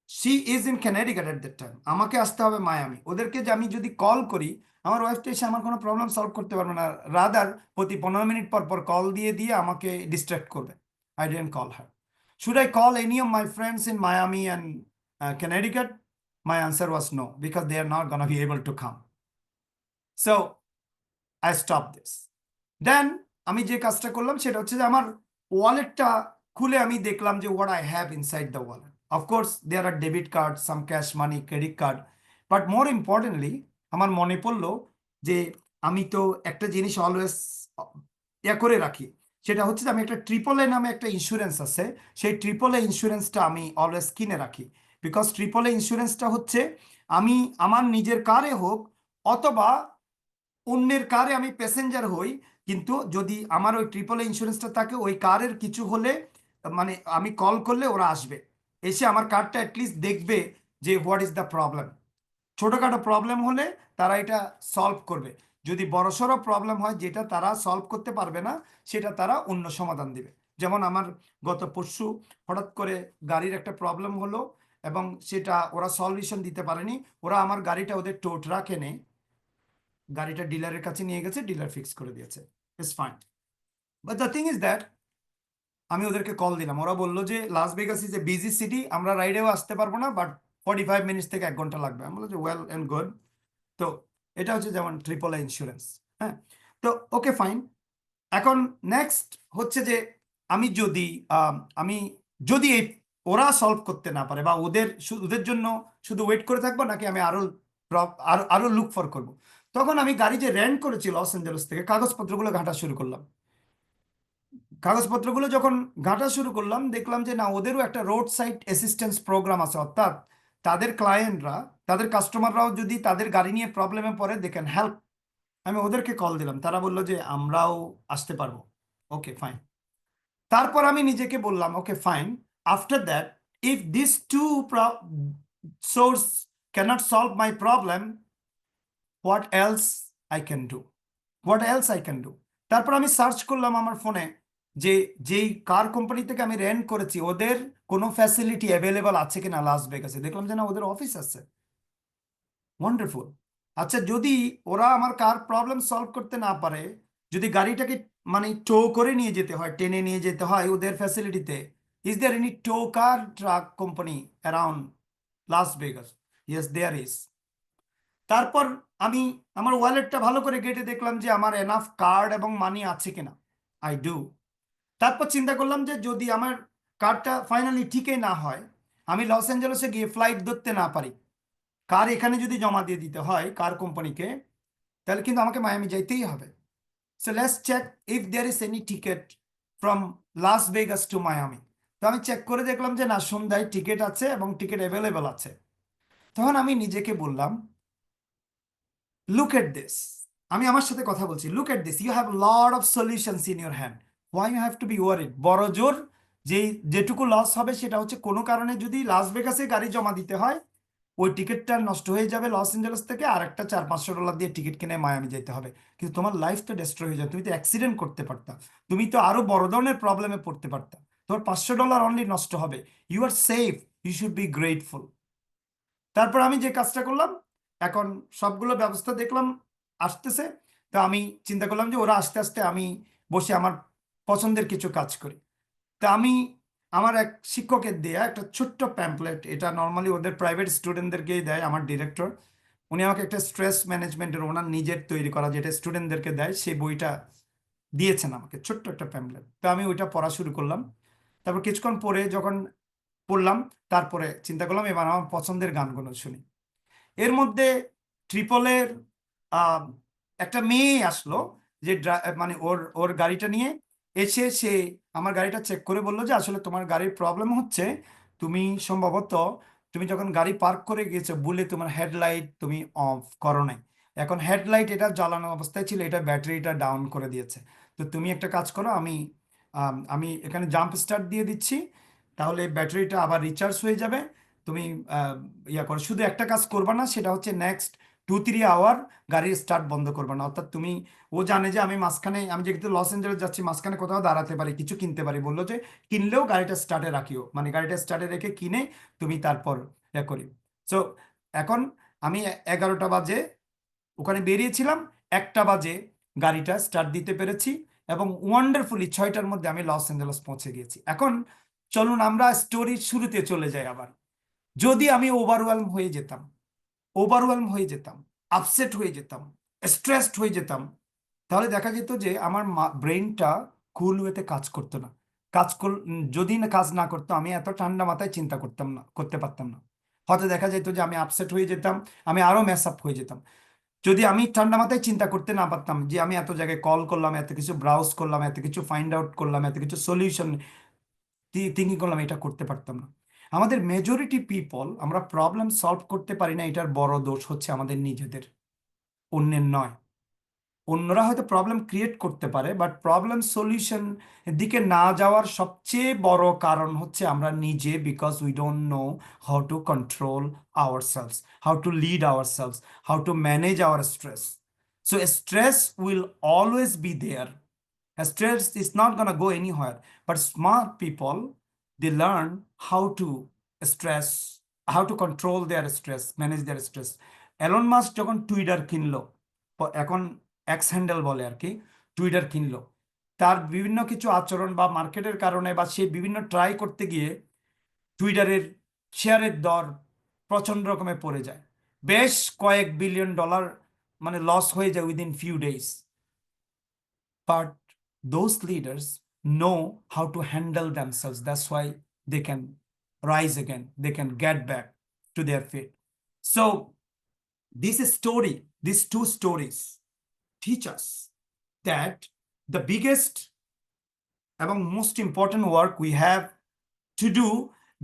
she is in Connecticut at that time. আমাকে আসতে হবে মায়ামি। ওদেরকে যে আমি যদি কল করি, আমার ওয়াইফটা এসে আমার কোনো প্রবলেম সলভ করতে পারবে না, রাদার প্রতি 15 মিনিট পর পর কল দিয়ে দিয়ে আমাকে ডিস্ট্র্যাক্ট করবে। I didn't call her. Should I call any of my friends in Miami and Connecticut? My answer was no, because they are not gonna be able to come. So I stop this. Then আমি যে কাজটা করলাম সেটা হচ্ছে যে আমার ওয়ালেটটা খুলে আমি দেখলাম যে what I have inside the wallet. Of course there are debit card, some cash money, credit card, but more importantly আমার মনে পড়লো যে আমি তো একটা জিনিস অলওয়েজ ইয়া করে রাখি, সেটা হচ্ছে যে আমি একটা ট্রিপল এ নামে একটা ইন্স্যুরেন্স আছে, সেই ট্রিপল এ ইন্স্যুরেন্সটা আমি অলওয়েজ কিনে রাখি। বিকজ ট্রিপল এ ইন্স্যুরেন্সটা হচ্ছে আমি আমার নিজের কারে হোক অথবা অন্যের কারে আমি প্যাসেঞ্জার হই, কিন্তু যদি আমার ওই ট্রিপল এ ইন্স্যুরেন্সটা থাকে, ওই কারের কিছু হলে মানে আমি কল করলে ওরা আসবে, এসে আমার কারটা অ্যাটলিস্ট দেখবে যে হোয়াট ইজ দ্য প্রবলেম। ছোটোখাটো প্রবলেম হলে তারা এটা সলভ করবে। যদি বড়সড় প্রবলেম হয় যেটা তারা সলভ করতে পারবে না, সেটা তারা অন্য সমাধান দিবে। যেমন আমার গত পরশু হঠাৎ করে গাড়ির একটা প্রবলেম হলো এবং সেটা ওরা সলিউশন দিতে পারেনি। ওরা আমার গাড়িটা ওদের টো ট্রাক এনে গাড়িটা ডিলারের কাছে নিয়ে গেছে, ডিলার ফিক্স করে দিয়েছে, it's fine. But the thing is that আমি ওদেরকে কল দিলাম, ওরা বললো যে Las Vegas is a busy city, আমরা রাইডেও আসতে পারবো না, বাট 45 মিনিটস থেকে 1 ঘন্টা লাগবে। আমি বললাম যে ওয়েল অ্যান্ড গুড। তো এটা হচ্ছে যেমন ট্রিপল ইন্স্যুরেন্স। হ্যাঁ, তো ওকে ফাইন। এখন নেক্সট হচ্ছে যে আমি যদি আমি যদি এই ওরা সলভ করতে না পারে বা ওদের জন্য শুধু ওয়েট করে থাকবো, নাকি আমি আরো আরো আরো লুক ফর করবো, তখন আমি গাড়ি যে রেন্ট করেছি লস অ্যাঞ্জেলস থেকে, কাগজপত্রগুলো ঘাঁটা শুরু করলাম। কাগজপত্রগুলো যখন ঘাঁটা শুরু করলাম, দেখলাম যে না, ওদেরও একটা রোড সাইড অ্যাসিস্ট্যান্স প্রোগ্রাম আছে, অর্থাৎ তাদের ক্লায়েন্টরা, তাদের কাস্টমাররাও যদি তাদের গাড়ি নিয়ে প্রবলেমে পড়ে, দে ক্যান হেল্প। আমি ওদেরকে কল দিলাম, তারা বললো যে আমরাও আসতে পারবো। Okay fine. তারপর আমি নিজেকে বললাম okay fine, after that if this to source cannot solve my problem, what else I can do, what else I can do. তারপর আমি সার্চ করলাম আমার ফোনে যে যেই কার কোম্পানি থেকে আমি রেন্ট করেছি ওদের কোনো ফ্যাসিলিটি অ্যাভেলেবল আছে কিনা লাস ভেগাসে। দেখলাম যে না, ওদের অফিস আছে। ওয়ান্ডারফুল। আচ্ছা, যদি ওরা আমার কার প্রবলেম সলভ করতে না পারে, যদি গাড়িটাকে মানে টো করে নিয়ে যেতে হয়, টেনে নিয়ে যেতে হয় ওদের ফ্যাসিলিটিতে, is there any tow car truck company around Las Vegas? Yes there is. তারপর আমি আমার ওয়ালেটটা ভালো করে ঘেঁটে দেখলাম যে আমার এনাফ কার্ড এবং মানি আছে কিনা। I do. তারপর চিন্তা করলাম যে যদি আমার কার্ডটা ফাইনালি ঠিকই না হয়, আমি লস অ্যাঞ্জেলসে গিয়ে ফ্লাইট ধরতে না পারি, কার এখানে যদি জমা দিয়ে দিতে হয় কার কোম্পানিকে, তাহলে কিন্তু আমাকে মায়ামি যাইতেই হবে। So let's check if there is any ticket from Las Vegas to Miami. তো আমি চেক করে দেখলাম যে না, সন্ধ্যায় টিকিট আছে এবং টিকিট অ্যাভেলেবেল আছে। তখন আমি নিজেকে বললাম, লুক এট দিস, আমি আমার সাথে কথা বলছি, look at this, you have lot of solutions in your hand, why you have to be worried? বড় জোর যেটুকু লস হবে সেটা হচ্ছে কোনো কারণে যদি লাস ভেগাসে গাড়ি জমা দিতে হয়, ওই টিকিটটা নষ্ট হয়ে যাবে লস এঞ্জেলস থেকে, আর একটা $400-500 দিয়ে টিকিট কিনে মায়ামি যেতে হবে। কিন্তু তোমার লাইফ তো ডিস্ট্রয় হয়ে যাবে, তুমি তো অ্যাক্সিডেন্ট করতে পারতা, তুমি তো আরো বড় ধরনের প্রবলেমে পড়তে পারতা। তোমার $500 অনলি নষ্ট হবে। You are safe, you should be grateful. তারপর আমি যে কাজটা করলাম, এখন সবগুলো ব্যবস্থা দেখলাম আসতেছে, তো আমি চিন্তা করলাম যে ওরা আস্তে আস্তে আমি বসে আমার পছন্দের কিছু কাজ করি। তা আমি আমার এক শিক্ষকের দেয়া একটা ছোট্ট প্যাম্পলেট, এটা নর্মালি ওদের প্রাইভেট স্টুডেন্টদেরকেই দেয়, আমার ডিরেক্টর উনি আমাকে একটা স্ট্রেস ম্যানেজমেন্টের ওনার নিজের তৈরি করা যেটা স্টুডেন্টদেরকে দেয়, সেই বইটা দিয়েছেন আমাকে, ছোট্ট একটা প্যাম্পলেট। তো আমি ওইটা পড়া শুরু করলাম। তারপর কিছুক্ষণ পরে যখন পড়লাম, তারপরে চিন্তা করলাম এবার আমার পছন্দের গানগুলো শুনি। এর মধ্যে ট্রিপলের আহ, একটা মেয়ে আসলো, যে মানে ওর ওর গাড়িটা নিয়ে এসে সে আমার গাড়িটা চেক করে বললো যে আসলে তোমার গাড়ির প্রবলেম হচ্ছে, তুমি সম্ভবত তুমি যখন গাড়ি পার্ক করে গিয়েছো বলে তোমার হেডলাইট তুমি অফ করো নাই। এখন হেডলাইট এটা জ্বালানো অবস্থায় ছিল, এটা ব্যাটারিটা ডাউন করে দিয়েছে। তো তুমি একটা কাজ করো, আমি এখানে জাম্প স্টার্ট দিয়ে দিচ্ছি, তাহলে ব্যাটারিটা আবার রিচার্জ হয়ে যাবে। তুমি আহ, ইয়া করো, শুধু একটা কাজ করবা না, সেটা হচ্ছে নেক্সট 2-3 আওয়ার গাড়ির স্টার্ট বন্ধ করবা না। অর্থাৎ তুমি, ও জানে যে আমি মাঝখানে, আমি যেহেতু লস এঞ্জেলস যাচ্ছি, মাঝখানে কোথাও দাঁড়াতে পারি, কিছু কিনতে পারি, বললো যে কিনলেও গাড়িটা স্টার্টে রাখিও, মানে গাড়িটা স্টার্টে রেখে কিনে তুমি তারপর ইয়া করি। সো এখন আমি 11টা বাজে ওখানে বেরিয়েছিলাম, 1টা বাজে গাড়িটা স্টার্ট দিতে পেরেছি এবং ওয়ান্ডারফুলি 6টার মধ্যে আমি লস অ্যাঞ্জেলস পৌঁছে গিয়েছি। এখন চলুন আমরা স্টোরির শুরুতে চলে যাই আবার। যদি আমি ওভারওয়েলম হয়ে যেতাম, আপসেট হয়ে যেতাম, স্ট্রেসড হয়ে যেতাম, তাহলে দেখা যেত যে আমার ব্রেনটা কুল ওয়েতে কাজ করতো না। যদি না কাজ না করতো, আমি এত ঠান্ডা মাথায় চিন্তা করতে পারতাম না। হয়তো দেখা যেত যে আমি আপসেট হয়ে যেতাম, আমি আরো মেস আপ হয়ে যেতাম। যদি আমি ঠান্ডা মাথায় চিন্তা করতে না পারতাম যে আমি এত জায়গায় কল করলাম, এত কিছু ব্রাউজ করলাম, এত কিছু ফাইন্ড আউট করলাম, এত কিছু সলিউশন থিঙ্কিং করলাম, এটা করতে পারতাম না। আমাদের মেজরিটি পিপল আমরা প্রবলেম সলভ করতে পারি না, এটার বড় দোষ হচ্ছে আমাদের নিজেদের, অন্যের নয়। অন্যরা হয়তো প্রবলেম ক্রিয়েট করতে পারে, বাট প্রবলেম সলিউশন দিকে না যাওয়ার সবচেয়ে বড় কারণ হচ্ছে আমরা নিজে, because we don't know how to control ourselves, how to lead ourselves, how to manage our stress. So stress will always be there. Stress is not going to go anywhere. But smart people, they learn how to stress, how to control their stress, manage their stress. Elon Musk যখন Twitter কিনলো, এখন x handle বলে আর কি, Twitter কিনলো, তার বিভিন্ন কিছু আচরণ বা মার্কেটের কারণে বা সে বিভিন্ন ট্রাই করতে গিয়ে টুইটারের শেয়ারের দর প্রচন্ড রকমের পড়ে যায়, বেশ কয়েক বিলিয়ন ডলার মানে লস হয়ে যায় within few days. But those leaders know how to handle themselves. That's why they can rise again, they can get back to their feet. So, this story, these two stories teach us that the biggest and most important work we have to do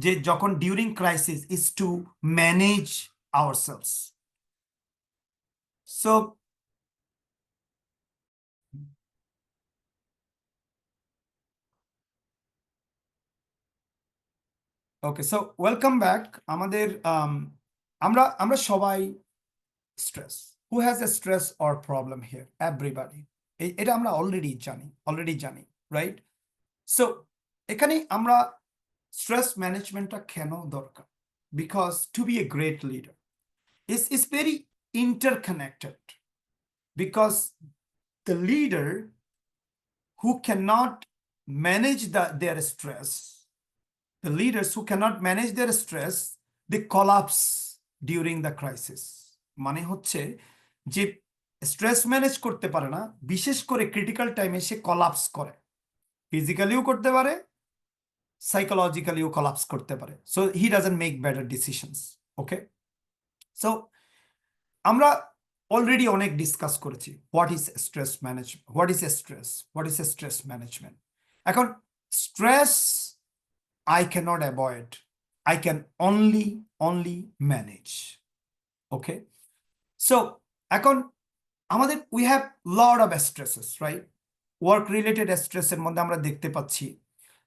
যে যখন during crisis is to manage ourselves. So, okay, so welcome back. আমাদের আমরা সবাই stress, who has a stress or problem here? Everybody. এটা আমরা already জানি, right? So এখানে আমরা স্ট্রেস ম্যানেজমেন্টটা কেন দরকার? Because to be a great leader is very interconnected, because the leader who cannot manage their stress, the leaders who cannot manage their stress, they collapse during the crisis. মানে হচ্ছে যে stress manage করতে পারে না, বিশেষ করে critical টাইমে সে collapse করে, ফিজিক্যালিও করতে পারে, সাইকোলজিক্যালিও কলাপস করতে পারে। So he doesn't make better decisions. Okay, so আমরা অলরেডি অনেক ডিসকাস করেছি what is stress management, what is stress management. এখন stress I cannot avoid. I can only manage. Okay. So, এখন আমাদের we have lot of stresses, right? Work related stress এর মধ্যে আমরা দেখতে পাচ্ছি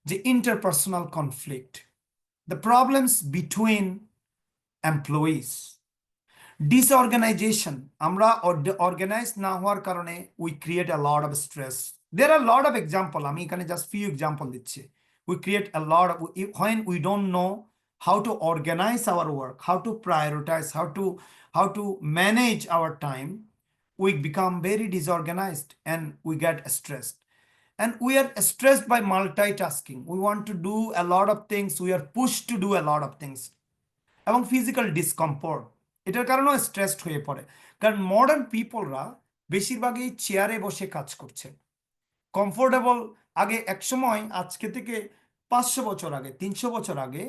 যে interpersonal conflict, the problems between employees, disorganization, আমরা organized না হওয়ার কারণে we create a lot of stress. There are a lot of example, আমি এখানে just few example দিচ্ছি. We create a lot of, when we don't know how to organize our work, how to prioritize, how to manage our time, we become very disorganized and we get stressed. And we are stressed by multitasking. We want to do a lot of things. We are pushed to do a lot of things. এবং physical discomfort, এটার কারণেও stressed হয়ে পড়ে। কারণ modern পিপলরা বেশিরভাগই চেয়ারে বসে কাজ করছে, কমফোর্টেবল। আগে এক সময়, আজকে থেকে 500 বছর আগে, 300 বছর আগে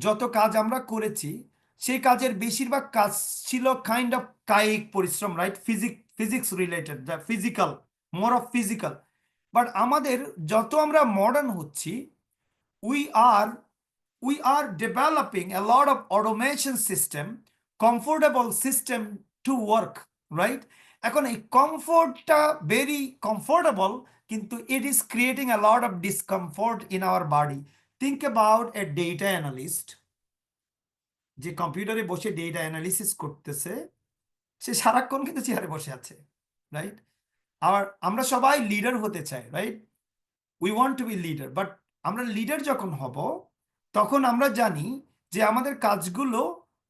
যত কাজ আমরা করেছি, সেই কাজের বেশিরভাগ কাজ ছিল কাইন্ড অফ কায়িক পরিশ্রম, right? Physics related, the physical, more of physical. But আমাদের যত আমরা মডার্ন হচ্ছি, we are developing a lot of automation system, comfortable system to work, right? এখন এই কমফোর্টটা ভেরি কমফোর্টেবল, কিন্তু it is creating a lot of discomfort in our body. Think about a data analyst, যে কম্পিউটারে বসে data analysis করতেছে, সে সারাক্ষণ কিন্তু চেয়ারে বসে আছে, রাইট? আর আমরা সবাই লিডার হতে চাই, right? We want to be leader, but আমরা লিডার যখন হব, তখন আমরা জানি যে আমাদের কাজগুলো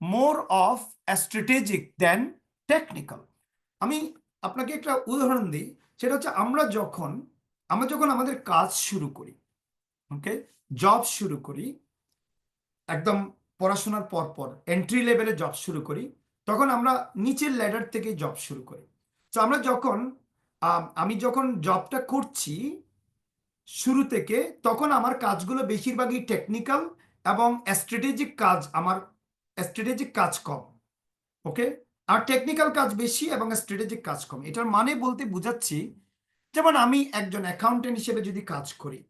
more of strategic than technical. আমি আপনাকে একটা উদাহরণ দিই, সেটা হচ্ছে আমরা যখন আমাদের কাজ শুরু করি, ওকে, জব শুরু করি, একদম পড়াশোনার পর এন্ট্রি লেভেলে জব শুরু করি, তখন আমরা নিচের ল্যাডার থেকে জব শুরু করি। তো আমরা যখন আমি যখন জবটা করছি শুরু থেকে, তখন আমার কাজগুলো বেশিরভাগই টেকনিক্যাল এবং স্ট্র্যাটেজিক কাজ কম। ওকে, আর টেকনিক্যাল কাজ বেশি এবং স্ট্র্যাটেজিক কাজ কম। এটার মানে বলতে বুঝাচ্ছি, যেমন আমি একজন অ্যাকাউন্টেন্ট হিসেবে যদি কাজ করি,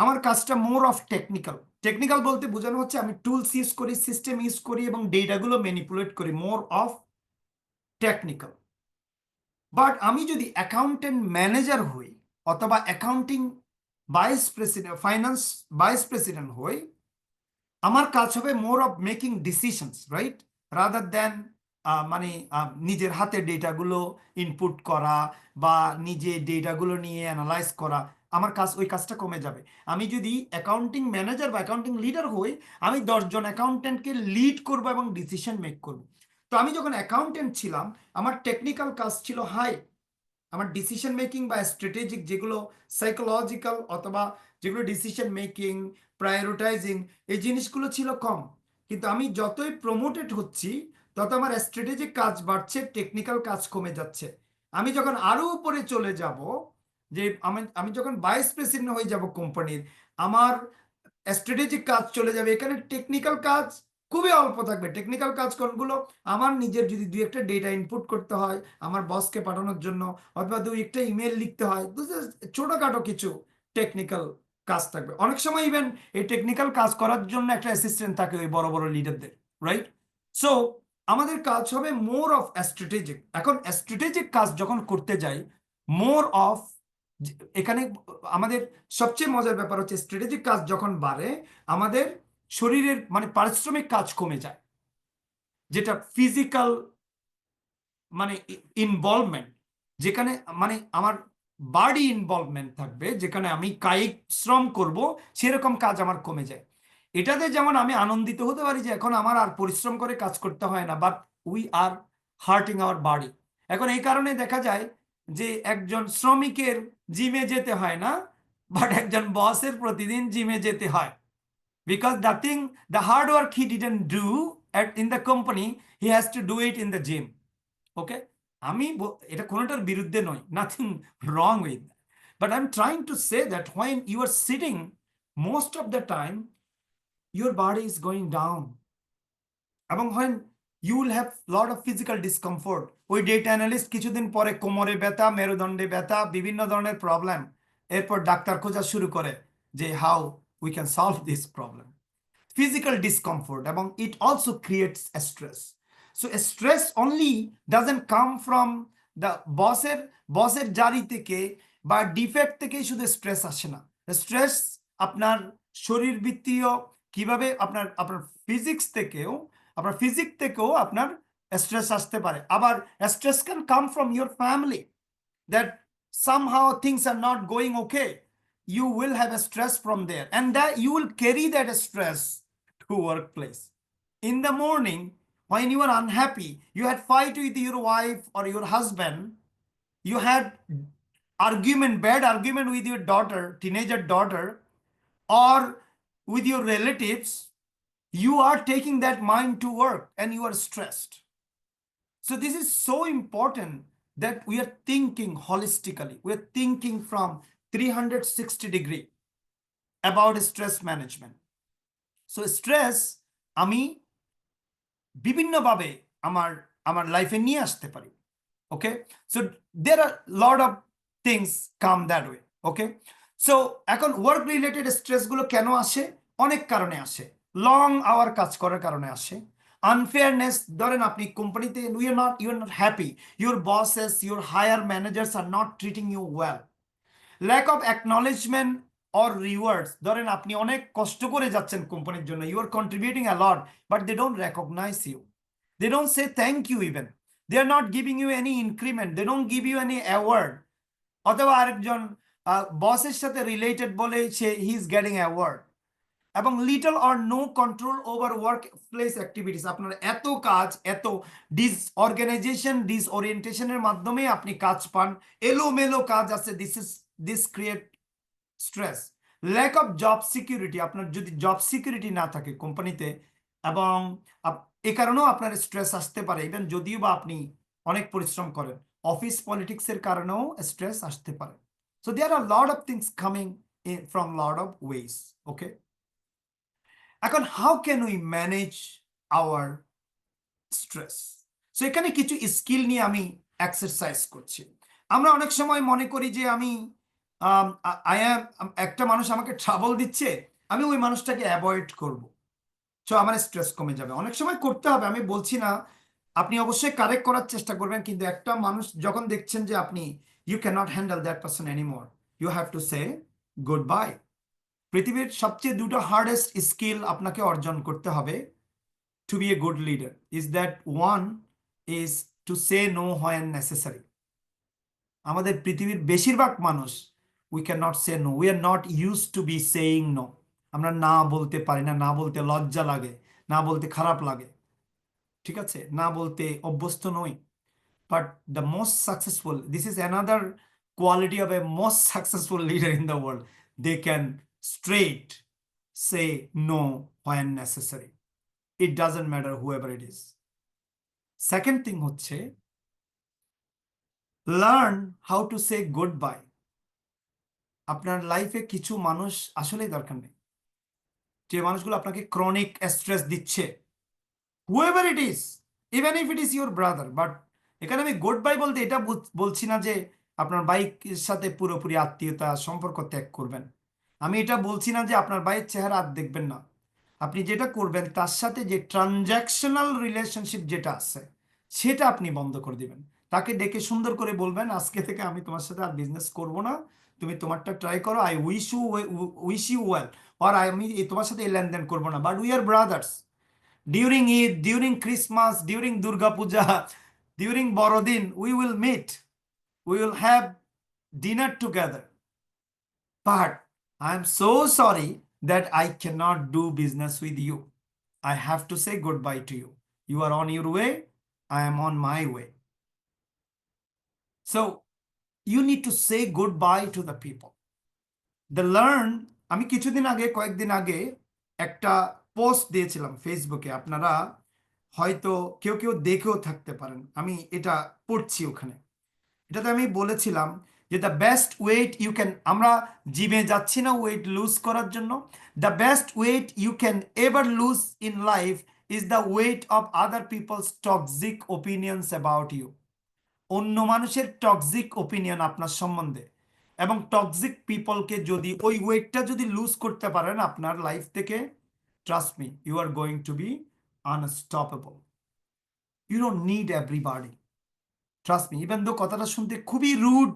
আমার কাজটা মোর অফ টেকনিক্যাল, টেকনিক্যাল বলতে বোঝানো হচ্ছে আমি টুলস ইউজ করি, সিস্টেম ইউজ করি এবং ডেটাগুলো ম্যানিপুলেট করি, মোর অফ টেকনিক্যাল। বাট আমি যদি অ্যাকাউন্টেন্ট ম্যানেজার হই অথবা accounting vice president, finance vice president হই, আমার কাজ হবে more of making decisions, right, rather than মানে নিজের হাতে ডেটাগুলো ইনপুট করা বা নিজে ডেটাগুলো নিয়ে অ্যানালাইজ করা। আমার কাজ, ওই কাজটা কমে যাবে। আমি যদি অ্যাকাউন্টিং ম্যানেজার বা অ্যাকাউন্টিং লিডার হই, আমি 10 জন অ্যাকাউন্টেন্টকে লিড করব এবং ডিসিশন মেক করব। তো আমি যখন অ্যাকাউন্টেন্ট ছিলাম, আমার টেকনিক্যাল কাজ ছিল হাই, আমার ডিসিশন মেকিং বা স্ট্র্যাটেজিক যেগুলো সাইকোলজিক্যাল অথবা যেগুলো ডিসিশন মেকিং, প্রায়োরিটাইজিং, এই জিনিসগুলো ছিল কম। কিন্তু আমি যতই প্রমোটেড হচ্ছি, তত আমার স্ট্র্যাটেজিক কাজ বাড়ছে, টেকনিক্যাল কাজ কমে যাচ্ছে। আমি যখন আরো উপরে চলে যাব, যে আমি আমি যখন ভাইস প্রেসিডেন্ট হয়ে যাব কোম্পানির, আমার স্ট্র্যাটেজিক কাজ চলে যাবে, এখানে টেকনিক্যাল কাজ খুবই অল্প থাকবে। টেকনিক্যাল কাজ কোনগুলো? আমার নিজের যদি দুই একটা ডেটা ইনপুট করতে হয় আমার বসকে পাঠানোর জন্য, অথবা দুই একটা ইমেল লিখতে হয়, ছোটখাটো কিছু টেকনিক্যাল কাজ থাকবে। অনেক সময় ইভেন এই টেকনিক্যাল কাজ করার জন্য একটা অ্যাসিস্ট্যান্ট থাকে ওই বড় বড় লিডারদের, রাইট? সো আমাদের কাজ হবে মোর অফ স্ট্র্যাটেজিক। এখন স্ট্র্যাটেজিক কাজ যখন করতে যাই, মোর অফ, এখানে আমাদের সবচেয়ে মজার ব্যাপার হচ্ছে স্ট্র্যাটেজিক কাজ যখন বাড়ে, আমাদের শরীরের মানে পারিশ্রমিক কাজ কমে যায়, যেটা ফিজিক্যাল মানে ইনভলভমেন্ট, যেখানে মানে আমার বডি ইনভলভমেন্ট থাকবে, যেখানে আমি কায়িক শ্রম করব, সেরকম কাজ আমার কমে যায়। এটাতে যেমন আমি আনন্দিত হতে পারি যে এখন আমার আর পরিশ্রম করে কাজ করতে হয় না, but we R hurting our body. এখন এই কারণে দেখা যায় যে একজন শ্রমিকের জিমে যেতে হয় না, বাট একজন বসের প্রতিদিন জিমে যেতে হয়, because the hard work he didn't do in the company, he has to do it in the gym. ওকে, আমি এটা কোনোটার বিরুদ্ধে নয়, nothing wrong with, but I am trying to say that when you are sitting most of the time your body is going down, এবং when you will have lot of physical discomfort. ওই data analyst কিছুদিন পরে কোমরে ব্যথা, মেরুদণ্ডে ব্যথা, বিভিন্ন ধরনের problem, এরপর ডাক্তার খোঁজা শুরু করে যে how we can solve this problem. Physical discomfort, এবং it also creates a stress. So a stress only doesn't come from the বসের জারি থেকে বা ডিফেক্ট থেকেই শুধু স্ট্রেস আসে না। স্ট্রেস আপনার শরীরবৃত্তীয় কিভাবে আপনার আপনার ফিজিক্স থেকেও, আপনার ফিজিক থেকেও আপনার স্ট্রেস আসতে পারে। আবার stress can come from your family, that somehow things are not going okay. You will have a stress from there, and that you will carry that stress to workplace. In the morning, when you are unhappy, you had fight with your wife or your husband, you had bad argument with your daughter, teenager daughter, or with your relatives, you are taking that mind to work and you are stressed. So this is so important that we are thinking holistically. We are thinking from 360 degree about stress management. So stress আমি বিভিন্নভাবে আমার আমার লাইফে নিয়ে আসতে পারি। Okay, so there are lot of things come that way. Okay, so এখন work related stress গুলো কেন আসে? অনেক কারণে আসে। লং আওয়ার কাজ করার কারণে আসে। আনফেয়ারনেস, ধরেন আপনি কোম্পানিতে you are not happy, your bosses, your higher managers are not treating you well. Lack of acknowledgement or rewards, ধরেন আপনি অনেক কষ্ট করে যাচ্ছেন কোম্পানির জন্য, you are contributing a lot, but they don't recognise you, they don't say thank you even, they are not giving you any increment, they don't give you any award. অথবা আরেকজন বসের সাথে রিলেটেড বলে সে হি ইজ গেটিং অ্যাওয়ার্ড, এবং little or no control over work place activities. আপনার এত কাজ, এত ডিসঅর্গানাইজেশন, ডিসওরিয়েন্টেশনের মাধ্যমে আপনি কাজ পান, এলোমেলো কাজ আছে, this create stress. Lack of job security, আপনার যদি জব সিকিউরিটি না থাকে কোম্পানিতে, এবং এ কারণেও আপনার স্ট্রেস আসতে পারে, ইভেন যদিও বা আপনি অনেক পরিশ্রম করেন। অফিস পলিটিক্সের কারণেও স্ট্রেস আসতে পারে। So there are lot of things coming from lot of ways. Okay, এখন how can we manage our stress? So এখানে কিছু স্কিল নিয়ে আমি এক্সারসাইজ করছি। আমরা অনেক সময় মনে করি যে আমি একটা মানুষ আমাকে ট্রাবল দিচ্ছে, আমি ওই মানুষটাকে অ্যাভয়েড করব। সো আমার স্ট্রেস কমে যাবে। অনেক সময় করতে হবে, আমি বলছি না, আপনি অবশ্যই কারেক্ট করার চেষ্টা করবেন, কিন্তু একটা মানুষ যখন দেখছেন যে আপনি you can not handle that person anymore, you have to say good bye. পৃথিবীর সবচেয়ে দুটো হার্ডেস্ট স্কিল আপনাকে অর্জন করতে হবে to be a good leader is that one is to say no when necessary. আমাদের পৃথিবীর বেশিরভাগ মানুষ we cannot say no, we are not used to be saying no. আমরা না বলতে পারি না, না বলতে লজ্জা লাগে, না বলতে খারাপ লাগে, ঠিক আছে, না বলতে অভ্যস্ত নই। But the most successful, this is another quality of a most successful leader in the world, they can straight say no when necessary. It doesn't matter whoever it is. Second thing হচ্ছে learn how to say good bye. আপনার লাইফে কিছু মানুষ আসলেই দরকার নেই, যে মানুষগুলো আপনাকে ক্রনিক স্ট্রেস দিচ্ছে, whoever it is, even if it is your brother. But এখানে আমি গুড বাই বলতে এটা বলছি না যে আপনার বাইকের সাথে পুরোপুরি আত্মীয়তা সম্পর্ক ত্যাগ করবেন। আমি এটা বলছি না যে আপনার বাইয়ের চেহারা আর দেখবেন না। আপনি যেটা করবেন তার সাথে যে ট্রানজ্যাকশনাল রিলেশনশিপ যেটা আছে সেটা আপনি বন্ধ করে দিবেন। তাকে ডেকে সুন্দর করে বলবেন, আজকে থেকে আমি তোমার সাথে আর বিজনেস করব না, তুমি তোমারটা ট্রাই করো, আই উইশ ইউ ওয়েল, আর আমি তোমার সাথে এই লেনদেন করবো না, but we are brothers. During Eid, during Christmas, during Durga Puja, during বড়দিন, we will meet, we will have dinner together, but I am so sorry that I cannot do business with you. I have to say goodbye to you. You are on your way, I am on my way. So you need to say goodbye to the people. The learn, আমি কিছুদিন আগে, কয়েকদিন আগে একটা post দিয়েছিলাম ফেসবুকে, আপনারা হয়তো কেউ কেউ দেখেও থাকতে পারেন, আমি এটা পড়ছি ওখানে। এটাতে আমি বলেছিলাম যে the best weight you can, আমরা জিমে যাচ্ছি না ওয়েট লুজ করার জন্য, the best weight you can ever lose in life is the weight of other peoples toxic opinions about you. অন্য মানুষের টক্সিক ওপিনিয়ন আপনার সম্বন্ধে, এবং টক্সিক পিপলকে যদি ওই ওয়েটটা যদি লুজ করতে পারেন আপনার লাইফ থেকে, trust me, you are going to be unstoppable. You don't need everybody, trust me, even though কথাটা শুনতে খুবই রুড,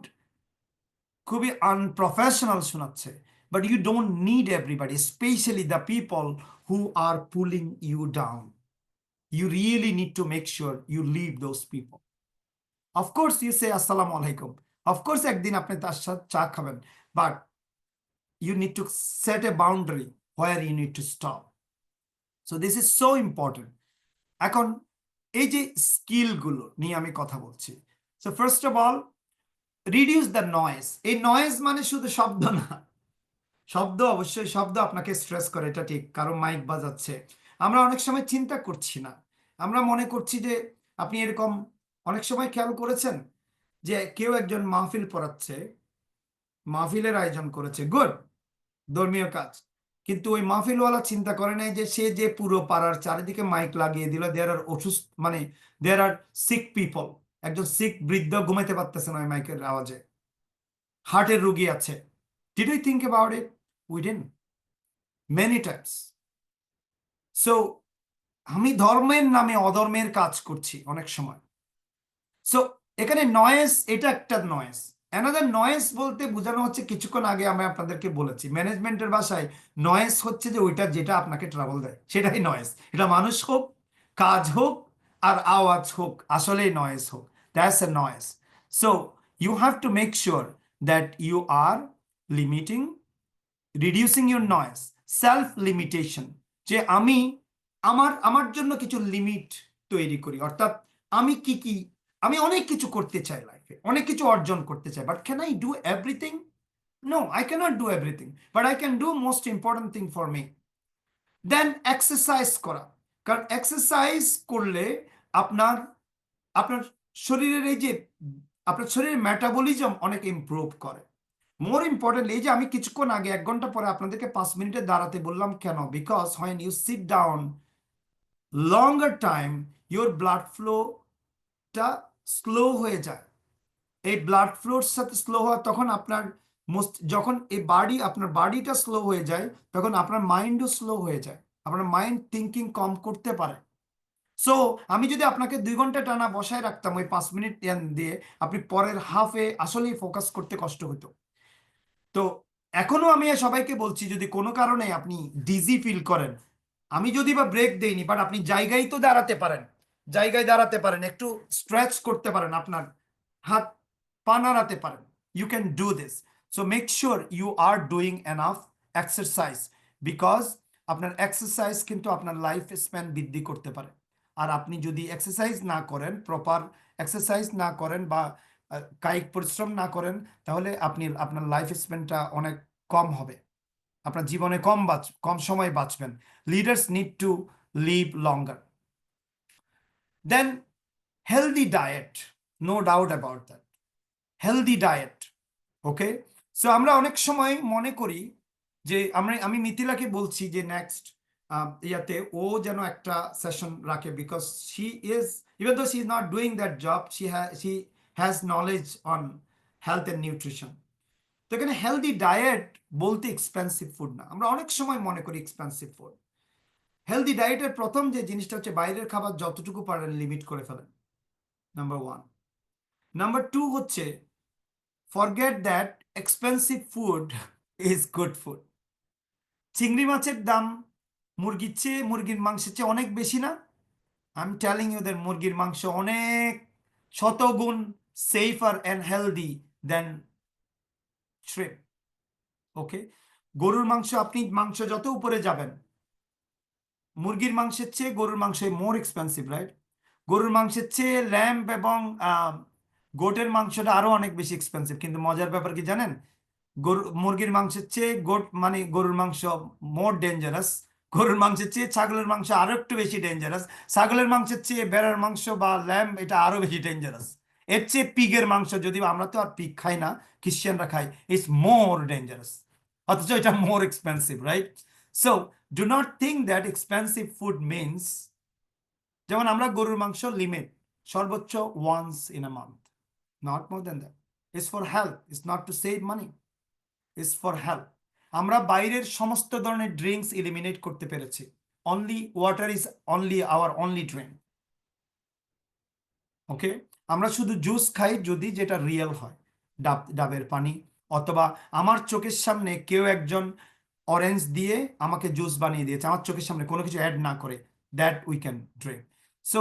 খুবই আনপ্রফেশনাল শোনাচ্ছে, but you don't need everybody, specially the people who are pulling you down. You really need to make sure you leave those people. Of course you say আসসালামু আলাইকুম, of course একদিন আপনি তার সাথে চা খাবেন, but you need to set a boundary where you need to stop. So this is so important. এখন এই যে স্কিলগুলো নিয়ে আমি কথা বলছি, so first of all reduce the noise. এই নয়েজ মানে শুধু শব্দ না, শব্দ অবশ্যই, শব্দ আপনাকে স্ট্রেস করে, এটা ঠিক, কারণ মাইক বাজাচ্ছে, আমরা অনেক সময় চিন্তা করছি না, আমরা মনে করছি যে, আপনি এরকম অনেক সময় খেয়াল করেছেন যে কেউ একজন মাহফিল পড়াচ্ছে, মাহফিলের আয়োজন করেছে, গুড, ধর্মীয় কাজ, কিন্তু ওই মাহফিলওয়ালা চিন্তা করে নাই যে সে যে পুরো পাড়ার চারিদিকে মাইক লাগিয়ে দিল, দেয়ার আর অসুস্থ, মানে দেয়ার আর সিক পিপল, একজন সিক বৃদ্ধ ঘুমাইতে পারতেছে না ওই মাইকের আওয়াজে, হার্টের রোগী আছে। Did we think about it? We didn't, many Times. So আমি ধর্মের নামে অধর্মের কাজ করছি অনেক সময়। সো এখানে নয়েজ, এটা একটা নয়েজ। অ্যানাদার নয়েজ বলতে বোঝানো হচ্ছে, কিছুক্ষণ আগে আমি আপনাদেরকে বলেছি, ম্যানেজমেন্টের ভাষায় নয়েজ হচ্ছে যে ওইটা যেটা আপনাকে ট্রাবল দেয়, সেটাই নয়েজ। এটা মানুষ হোক, কাজ হোক, আর আওয়াজ হোক, আসলেই নয়েজ হোক, that's a noise. So you have to make sure that you are limiting, reducing your noise, self limitation, যে আমি আমার আমার জন্য কিছু লিমিট তৈরি করি, অর্থাৎ আমি কি কি, আমি অনেক কিছু করতে চাই লাইফে, অনেক কিছু অর্জন করতে চাই, but can I do everything? No, I can't do everything, but I can do most important thing for me. Then exercise করা, কারণ এক্সারসাইজ করলে আপনার আপনার শরীরের এই যে, আপনার শরীরের মেটাবলিজম অনেক ইমপ্রুভ করে। মোর ইম্পর্টেন্ট, এই যে আমি কিছুক্ষণ আগে 1 ঘন্টা পরে আপনাদেরকে 5 মিনিটে দাঁড়াতে বললাম কেন, because when you sit down longer time, your blood ফ্লোটা স্লো হয়ে যায়। এই ব্লাড ফ্লোর সাথে স্লো হওয়া, তখন আপনার যখন এই আপনার বাডিটা স্লো হয়ে যায়, তখন আপনার মাইন্ডও স্লো হয়ে যায়, আপনার মাইন্ড থিঙ্কিং কম করতে পারে। সো আমি যদি আপনাকে 2 ঘন্টা টানা বসায় রাখতাম ওই 5 মিনিট দিয়ে, আপনি পরের হাফে আসলেই ফোকাস করতে কষ্ট হতো। তো এখনো আমি সবাইকে বলছি, যদি কোনো কারণে আপনি ডিজি ফিল করেন, আমি যদি বা ব্রেক দেইনি, বাট আপনি জায়গায় তো দাঁড়াতে পারেন, জায়গায় দাঁড়াতে পারেন, একটু স্ট্রেচ করতে পারেন, আপনার হাত পা নাড়াতে পারেন, you can do this. So make sure you are doing enough exercise, because আপনার এক্সারসাইজ কিন্তু আপনার লাইফ স্প্যান বৃদ্ধি করতে পারে। আর আপনি যদি এক্সারসাইজ না করেন, প্রপার এক্সারসাইজ না করেন বা কায়িক পরিশ্রম না করেন, তাহলে আপনার লাইফ স্প্যানটা অনেক কম হবে, আপনার জীবনে কম সময় বাঁচবেন। Leaders need to live longer. Then healthy diet, no doubt about that, healthy diet. Okay, so আমরা অনেক সময় মনে করি যে আমি মিথিলাকে বলছি যে নেক্সট ইয়াতে ও যেন একটা সেশন রাখে, because she is, even though she is not doing that job, she has knowledge on health and nutrition. তো এখানে হেলদি ডায়েট বলতে এক্সপেন্সিভ ফুড না, আমরা অনেক সময় মনে করি এক্সপেন্সিভ ফুড। হেলদি ডায়েটের প্রথম যে জিনিসটা হচ্ছে বাইরের খাবার যতটুকু পারেন লিমিট করে ফেলেন, নাম্বার 1। নাম্বার 2 হচ্ছে forget that expensive food is good food. চিংড়ি মাছের দাম মুরগির মাংসের চেয়ে অনেক বেশি না? I am telling you that মুরগির মাংস অনেক শতগুণ safer and healthy then shrimp. Okay, গরুর মাংস, আপনি মাংস যত উপরে যাবেন, মুরগির মাংসের চেয়ে গরুর মাংস মোর এক্সপেন্সিভ, রাইট? গরুর মাংসের চেয়ে ল্যাম্প এবং গোটের মাংসটা আরো অনেক বেশি এক্সপেন্সিভ। কিন্তু মজার ব্যাপার কি জানেন, মুরগির মাংসের চেয়ে গরুর মাংস মোর ডেঞ্জারাস, গরুর মাংসের চেয়ে ছাগলের মাংস আরো একটু বেশি ডেঞ্জারাস, ছাগলের মাংসের চেয়ে বেড়ার মাংস বা ল্যাম্প এটা আরো বেশি ডেঞ্জারাস, এর চেয়ে পিগের মাংস, যদিও আমরা তো আর পিগ খাই না, খ্রিস্টানরা খাই, ইটস মোর ডেঞ্জারাস, অথচ এটা more expensive, right? So do not think that expensive food means, যেমন আমরা গরুর মাংস লিমিট সর্বোচ্চ once in a month, not more then that. It's for health, it's not to save money, is for health. আমরা বাইরের সমস্ত ধরনের drinks eliminate করতে পেরেছি, only water is only our only drink. Okay, আমরা শুধু জুস খাই যদি যেটা রিয়েল হয়, ডাবের পানি, অথবা আমার চোখের সামনে কেউ একজন অরেঞ্জ দিয়ে আমাকে জুস বানিয়ে দিয়েছে, আমার চোখের সামনে কোনো কিছু অ্যাড না করে, that we can drink. So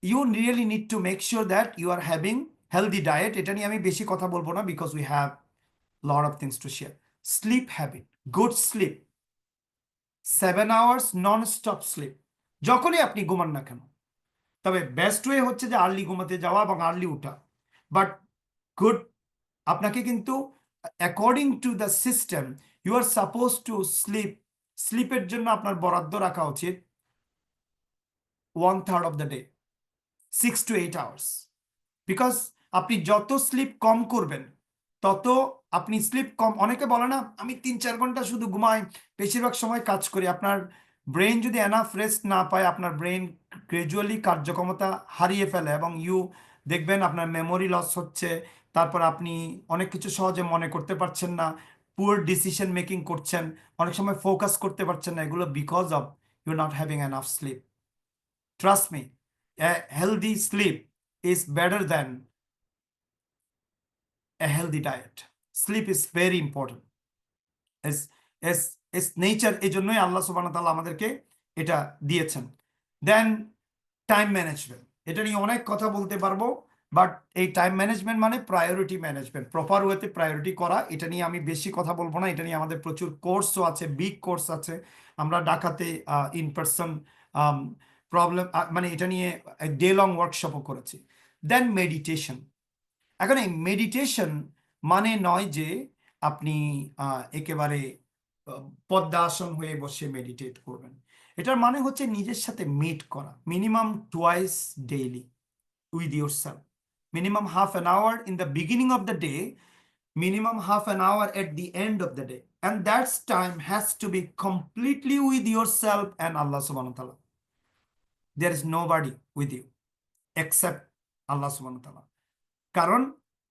you really need to make sure that you are having healthy diet. এটা নিয়ে আমি বেশি কথা বলবো না, because we have lot of things to share. Sleep habit, good sleep, 7 hours non-stop sleep, যখনই আপনি ঘুমান না কেন। তবে বেস্ট ওয়ে হচ্ছে যে আর্লি ঘুমাতে যাওয়া এবং আর্লি উঠা, বাট গুড, আপনাকে কিন্তু according to the system you are suppose to স্লিপের জন্য আপনার বরাদ্দ রাখা উচিত 1/3 of the day, 6 to 8 hours, because আপনি যত স্লিপ কম করবেন তত আপনি স্লিপ কম, অনেকে বলে না আমি 3-4 ঘন্টা শুধু ঘুমাই, বেশিরভাগ সময় কাজ করি, আপনার ব্রেন যদি এনাফ রেস্ট না পায়, আপনার ব্রেন গ্রাজুয়ালি কার্যক্ষমতা হারিয়ে ফেলে এবং দেখবেন আপনার মেমোরি লস হচ্ছে, তারপর আপনি অনেক কিছু সহজে মনে করতে পারছেন না, পুয়ার ডিসিশন মেকিং করছেন, অনেক সময় ফোকাস করতে পারছেন না, এগুলো because of you not having enough sleep. Trust me, a healthy sleep is better than a healthy diet. Sleep is very important. It's nature, এই জন্যই আল্লাহ সুবহানাহু ওয়া তাআলা আমাদেরকে এটা দিয়েছেন। দেন টাইম ম্যানেজমেন্ট, এটা নিয়ে অনেক কথা বলতে পারবো, বাট এই টাইম ম্যানেজমেন্ট মানে প্রায়োরিটি ম্যানেজমেন্ট, প্রপার ওয়েতে প্রায়োরিটি করা, এটা নিয়ে আমি বেশি কথা বলবো না। এটা নিয়ে আমাদের প্রচুর কোর্সও আছে, বিগ কোর্স আছে, আমরা ঢাকাতে ইন পার্সন প্রবলেম মানে এটা নিয়ে ডে লং ওয়ার্কশপও করেছি। দেন মেডিটেশন। এখন এই মেডিটেশন মানে নয় যে আপনি একেবারে পদ্মাসন হয়ে বসে মেডিটেট করবেন, এটার মানে হচ্ছে নিজের সাথে মিট করা, minimum twice daily with your self, minimum half an hour in the beginning of the day, minimum half an hour at the end of the day, and that time has to be completely with yourself and Allah subhanahu wa ta'ala. There is nobody with you except Allah subhanahu wa ta'ala. কারণ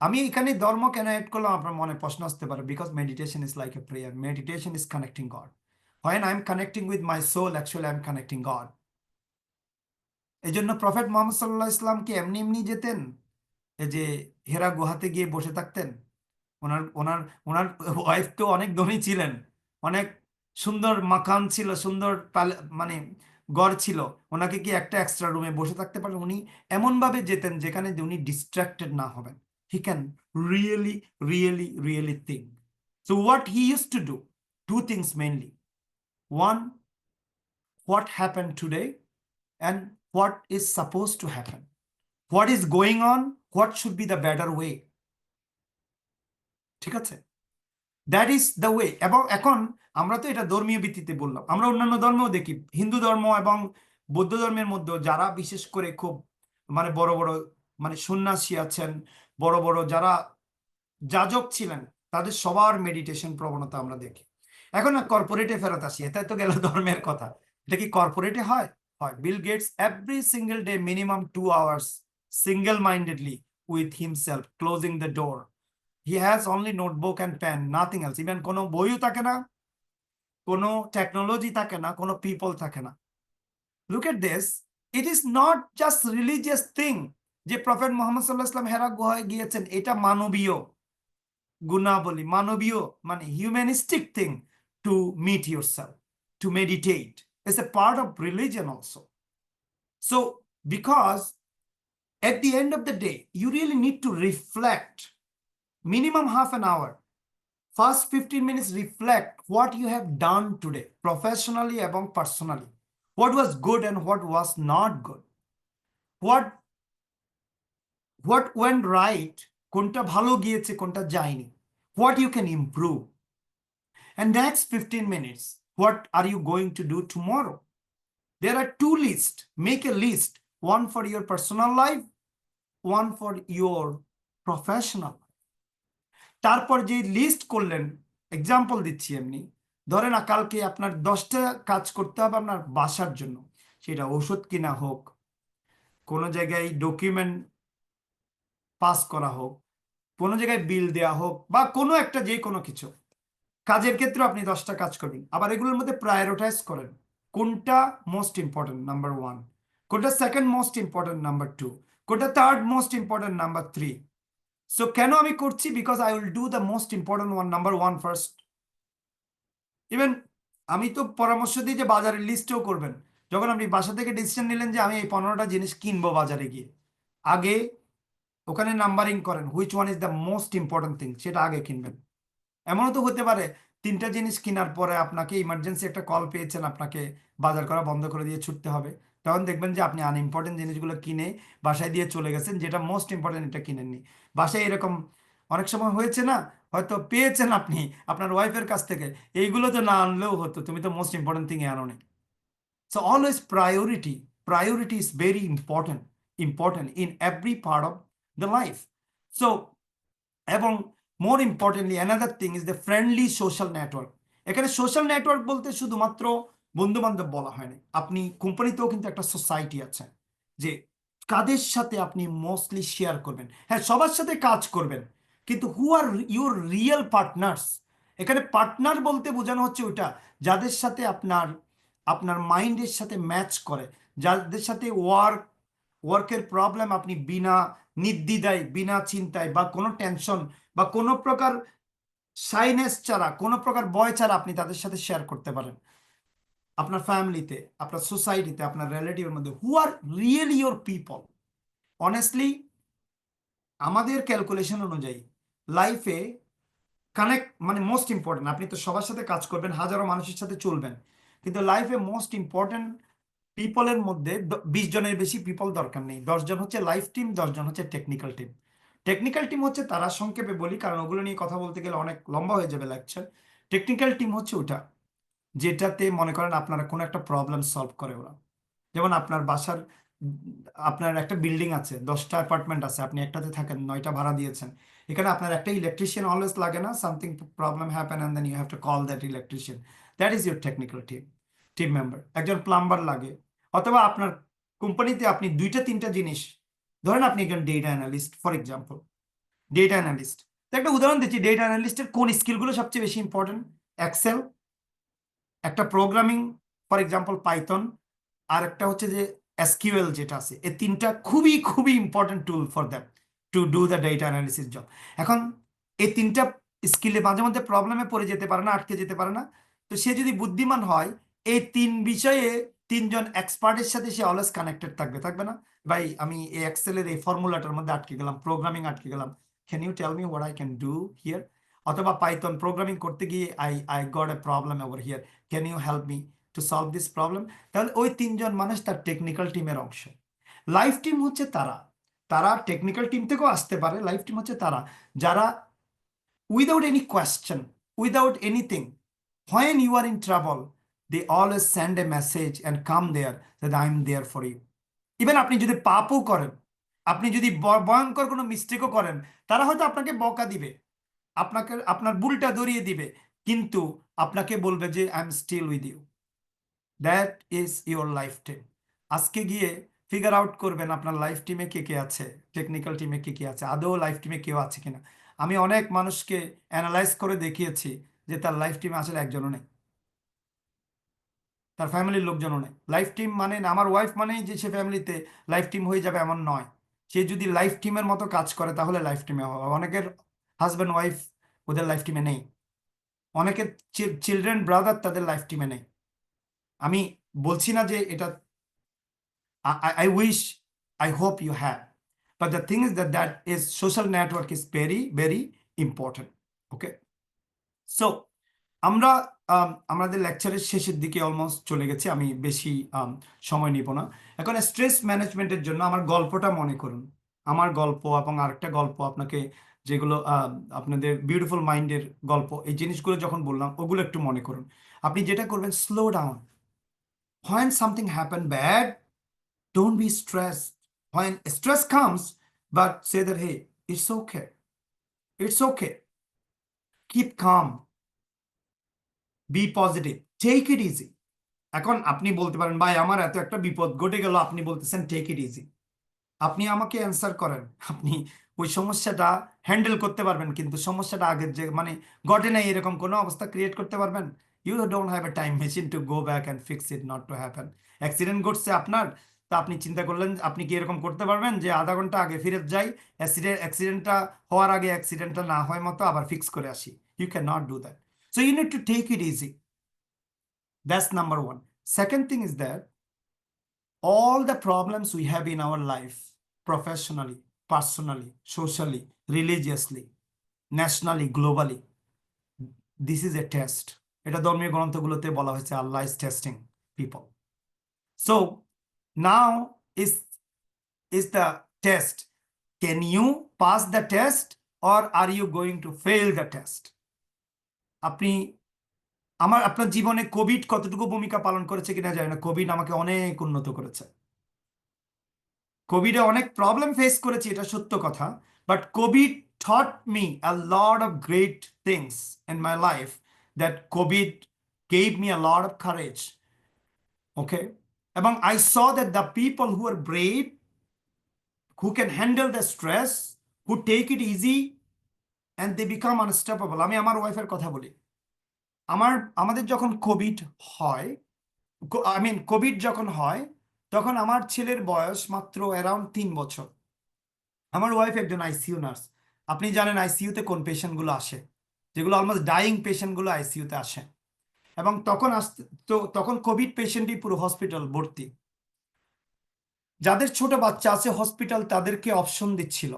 আমি এখানে ধর্ম কেন add করলাম আপনার মনে প্রশ্ন আসতে পারে, because meditation is like a prayer, meditation is connecting God. When I am connecting with my soul, actually I am connecting God. এই জন্য প্রফেট মোহাম্মদ সাল্লাহ ইসলাম কি এমনি এমনি যেতেন এই যে হেরা গুহাতে গিয়ে বসে থাকতেন? ওনার ওনার ওনার ওয়াইফ তো অনেক ধনী ছিলেন, অনেক সুন্দর মাকান ছিল, সুন্দর মানে ঘর ছিল। ওনাকে কি একটা এক্সট্রা রুমে বসে থাকতে পারেন? উনি এমন ভাবে যেতেন যেখানে উনি ডিস্ট্রাক্টেড না হবেন। He can really really really think. So what he use to do, two things mainly: one, what happen today, and what is suppose to happen, what is going on, what should be the better way. ঠিক আছে? That is the way. এবং এখন আমরা তো এটা ধর্মীয় ভিত্তিতে বললাম, আমরা অন্যান্য ধর্মেও দেখি, হিন্দু ধর্ম এবং বৌদ্ধ ধর্মের মধ্যে যারা বিশেষ করে খুব মানে বড় বড় মানে সন্ন্যাসী আছেন, বড় বড় যারা যাজক ছিলেন, তাদের সবার মেডিটেশন প্রবণতা আমরা দেখি। এখন কর্পোরেটে ফেরত আসি, এটাই তো গেল ধর্মের কথা। এটা কি কর্পোরেটে হয়? হয়। Bill Gates every single day minimum 2 hours single mindedly with himself, closing the door. He has only notebook and pen, nothing else. Even কোনো বইও থাকে না, কোনো টেকনোলজি থাকে না, কোনো পিপল থাকে না। Look at this, it is not just religious thing যে প্রফেট মোহাম্মদ সাল্লাহ ইসলাম হেরা গুহায় গিয়েছেন, এটা মানবীয় গুণাবলী, মানবীয় মানে humanistic thing to meet yourself, to meditate. It's a part of religion also. So because at the end of the day you really need to reflect minimum half an hour, first 15 minutes, reflect what you have done today professionally এবং personally, what was good and what was not good, what went right, কোনটা ভালো গিয়েছে কোনটা যায়নি, what you can improve. And next 15 minutes, what are you going to do tomorrow? There are two lists. Make a list, one for your personal life, one for your professional. তারপর যে list করলেন, example দিচ্ছি এমনি, ধরেন কালকে আপনার 10টা কাজ করতে হবে আপনার বাসার জন্য, সেটা ওষুধ কিনা হোক, কোনো জায়গায় ডকুমেন্ট পাস করা হোক, কোনো জায়গায় বিল দেওয়া হোক, বা কোনো একটা যে কোনো কিছু কাজের ক্ষেত্রে আপনি 10টা কাজ করবেন। আবার এগুলোর মধ্যে প্রায়োরিটাইজ করেন, কোনটা মোস্ট ইম্পর্টেন্ট নাম্বার 1, কোনটা সেকেন্ড মোস্ট ইম্পর্টেন্ট নাম্বার 2, কোনটা third most important number 3। So কেন আমি করছি? Because I will do the most important one, number 1 first. Even আমি তো পরামর্শ দিই যে বাজারের লিস্টেও করবেন। যখন আপনি বাসা থেকে ডিসিশন নিলেন যে আমি এই 15টা জিনিস কিনবো বাজারে গিয়ে, আগে ওখানে নাম্বারিং করেন which one is the most important thing, সেটা আগে কিনবেন। এমনও তো হতে পারে 3টা জিনিস কেনার পরে আপনাকে ইমার্জেন্সি একটা কল পেয়েছেন, আপনাকে বাজার করা বন্ধ করে দিয়ে ছুটতে হবে, তখন দেখবেন যে আপনি আনইম্পর্টেন্ট জিনিসগুলো কিনে বাসায় দিয়ে চলে গেছেন, যেটা মোস্ট ইম্পর্টেন্ট এটা কিনেননি। বাসায় এরকম অনেক সময় হয়েছে না? হয়তো পেয়েছেন আপনি আপনার ওয়াইফের কাছ থেকে, এইগুলো তো না আনলেও হতো, তুমি তো মোস্ট ইম্পর্টেন্ট থিং আনো নি। So always priority is very important in every part of the life. So এবং মোর importantly another thing is the friendly social network. এখানে সোশ্যাল নেটওয়ার্ক বলতে শুধুমাত্র বন্ধু বান্ধব বলা হয়নি, আপনি কোম্পানিতেও কিন্তু একটা সোসাইটি আছে, যে কাদের সাথে আপনি মোস্টলি শেয়ার করবেন। হ্যাঁ, সবার সাথে কাজ করবেন, কিন্তু হু আর ইউর রিয়েল পার্টনার্স। এখানে পার্টনার বলতে বোঝানো হচ্ছে ওইটা যাদের সাথে আপনার আপনার মাইন্ডের সাথে ম্যাচ করে, যাদের সাথে ওয়ার্কের প্রবলেম আপনি বিনা নির্দ্বিধায়, বিনা চিন্তায় বা কোনো টেনশন বা কোনো প্রকার সাইনেস ছাড়া, কোনো প্রকার ভয় ছাড়া আপনি তাদের সাথে শেয়ার করতে পারেন। আপনার ফ্যামিলিতে, আপনার সোসাইটিতে, আপনার রিলেটিভের মধ্যে, who are really your people. Honestly আমাদের ক্যালকুলেশন অনুযায়ী লাইফে কানেক্ট মানে মোস্ট ইম্পর্টেন্ট। আপনি তো সবার সাথে কাজ করবেন, হাজারো মানুষের সাথে চলবেন, কিন্তু লাইফে মোস্ট ইম্পর্টেন্ট পিপলের মধ্যে 20 জনের বেশি পিপল দরকার নেই। 10জন হচ্ছে লাইফ টিম, 10জন হচ্ছে টেকনিক্যাল টিম। টেকনিক্যাল টিম হচ্ছে তারা, সংক্ষেপে বলি কারণ ওগুলো নিয়ে কথা বলতে গেলে অনেক লম্বা হয়ে যাবে লেকচার। টেকনিক্যাল টিম হচ্ছে ওটা যেটাতে মনে করেন আপনারা কোনো একটা প্রবলেম সলভ করে ওরা। যেমন আপনার বাসার আপনার একটা বিল্ডিং আছে, 10টা অ্যাপার্টমেন্ট আছে, আপনি একটাতে থাকেন, 9টা ভাড়া দিয়েছেন। এখানে আপনার একটা ইলেকট্রিশিয়ান অলওয়েজ লাগে না? Something problem happen and then you have to call that electrician, that is your technical team member. একজন প্লাম্বার লাগে, অথবা আপনার কোম্পানিতে আপনি 2টা 3টা জিনিস, ধরেন আপনি একজন data analyst for example, data analyst. একটা উদাহরণ দিচ্ছি, ডেটা অ্যানালিস্টের কোন স্কিলগুলো সবচেয়ে বেশি ইম্পর্টেন্ট? এক্সেল, একটা প্রোগ্রামিং, ফর এক্সাম্পল পাইথন, আর একটা হচ্ছে যে এসকিউএল যেটা আছে, এই তিনটা খুবই খুবই important tool for them to do the data analysis job. এখন এই তিনটা স্কিলে মাঝে মধ্যে প্রবলেমে পড়ে যেতে পারে না, আটকে যেতে পারে না। তো সে যদি বুদ্ধিমান হয়, এই তিন বিষয়ে তিনজন এক্সপার্টের সাথে সে অলওয়েজ কানেক্টেড থাকবে, থাকবে না? ভাই আমি এই এক্সেলের এই ফর্মুলাটার মধ্যে আটকে গেলাম, প্রোগ্রামিং আটকে গেলাম, can you tell me what I can do here? অথবা পাইথন প্রোগ্রামিং করতে গিয়ে I got a problem over here, can you help me to solve this problem? তাহলে ওই তিনজন মানুষ তার টেকনিক্যাল টিমের অংশ। লাইফ টিম হচ্ছে তারা, তারা টেকনিক্যাল টিম থেকেও আসতে পারে। লাইফ টিম হচ্ছে তারা যারা without any question, without anything, when you are in trouble, they always send a message and come there that I am there for you. Even আপনি যদি পাপও করেন, আপনি যদি ভয়ঙ্কর কোনো মিস্টেকও করেন, তারা হয়তো আপনাকে বকা দিবে, আপনাকে আপনার ভুলটা ধরিয়ে দিবে, কিন্তু আপনাকে বলবে যে I am still with you. That is your life team. আজকে গিয়ে ফিগার আউট করবেন আপনার লাইফ টিমে কে কে আছে, টেকনিক্যাল টিমে কে কে আছে, আদৌ লাইফ টিমে কেউ আছে কিনা। আমি অনেক মানুষকে অ্যানালাইজ করে দেখিয়েছি যে তার লাইফ টিমে আসলে একজনও নেই, তার ফ্যামিলির লোকজনও নেই। লাইফ টিম মানে না আমার ওয়াইফ মানেই যে সে ফ্যামিলিতে লাইফ টিম হয়ে যাবে এমন নয়। সে যদি লাইফ টিমের মতো কাজ করে তাহলে লাইফ টিমে হবে। অনেকের হাজব্যান্ড ওয়াইফ ওদের লাইফ টিমে নেই, অনেকের চিলড্রেন ব্রাদার তাদের লাইফ টিমে নেই। আমি বলছি না যে এটা, I wish, I hope you have. But the thing is that is social network is very, very important. Okay. So, আমরা আমাদের লেকচারের শেষের দিকে অলমোস্ট চলে গেছি, আমি বেশি সময় নিব না। এখন স্ট্রেস ম্যানেজমেন্টের জন্য আমার গল্পটা মনে করুন, আমার গল্প এবং আরেকটা গল্প আপনাকে, যেগুলো আপনাদের বিউটিফুল মাইন্ডের গল্প, এই জিনিসগুলো যখন বললাম ওগুলো একটু মনে করুন। আপনি যেটা করবেন, slow down. When something happened bad, don't be stressed. When stress comes, but say that, hey, it's okay. It's okay. Keep calm. Be positive. Take it easy. এখন আপনি বলতে পারেন, ভাই আমার এত একটা বিপদ ঘটে গেল, আপনি বলতেছেন টেক ইট ইজি। আপনি আমাকে অ্যান্সার করেন, আপনি ওই সমস্যাটা হ্যান্ডেল করতে পারবেন, কিন্তু সমস্যাটা আগের যে মানে ঘটে নাই এরকম কোনো অবস্থা ক্রিয়েট করতে পারবেন? You don't have a time machine to go back and fix it not to happen. Accident ঘটছে আপনার, তা আপনি চিন্তা করলেন আপনি কি এরকম করতে পারবেন যে আধা ঘন্টা আগে ফিরে যাই, অ্যাক্সিডেন্টটা হওয়ার আগে অ্যাক্সিডেন্টটা না হয় মতো আবার ফিক্স করে আসি? You can not do that. So you need to take it easy. That's number one. Second thing is that all the problems we have in our life, professionally, personally, socially, religiously, nationally, globally, this is a test. এটা ধর্মীয় গ্রন্থগুলোতে বলা হয়েছে আল্লাহ is testing people. So now is the test. Can you pass the test or are you going to fail the test? আপনি আপনার জীবনে Covid কতটুকু ভূমিকা পালন করেছে কিনা জানি না, কোভিড আমাকে অনেক উন্নত করেছে। কোভিডে অনেক প্রবলেম ফেস করেছি, এটা সত্য কথা, but Covid taught me a lot of great things in my life, that COVID gave me a lot of courage. Okay, এবং I saw that the people who are brave, who can handle the stress, who take it easy and they become unstoppable. আমি আমার ওয়াইফের কথা বলি, আমাদের যখন Covid হয়, Covid যখন হয়, তখন আমার ছেলের বয়স মাত্র অ্যারাউন্ড 3 বছর। আমার ওয়াইফ একজন আইসিইউ নার্স। আপনি জানেন আইসিইউতে কোন পেশেন্টগুলো আসে, যেগুলো অলমোস্ট ডাইং পেশেন্টগুলো আইসিইউতে আসে। এবং তখন আসতে, তো তখন কোভিড পেশেন্টই পুরো হসপিটাল ভর্তি। যাদের ছোট বাচ্চা আছে, হসপিটাল তাদেরকে অপশন দিচ্ছিল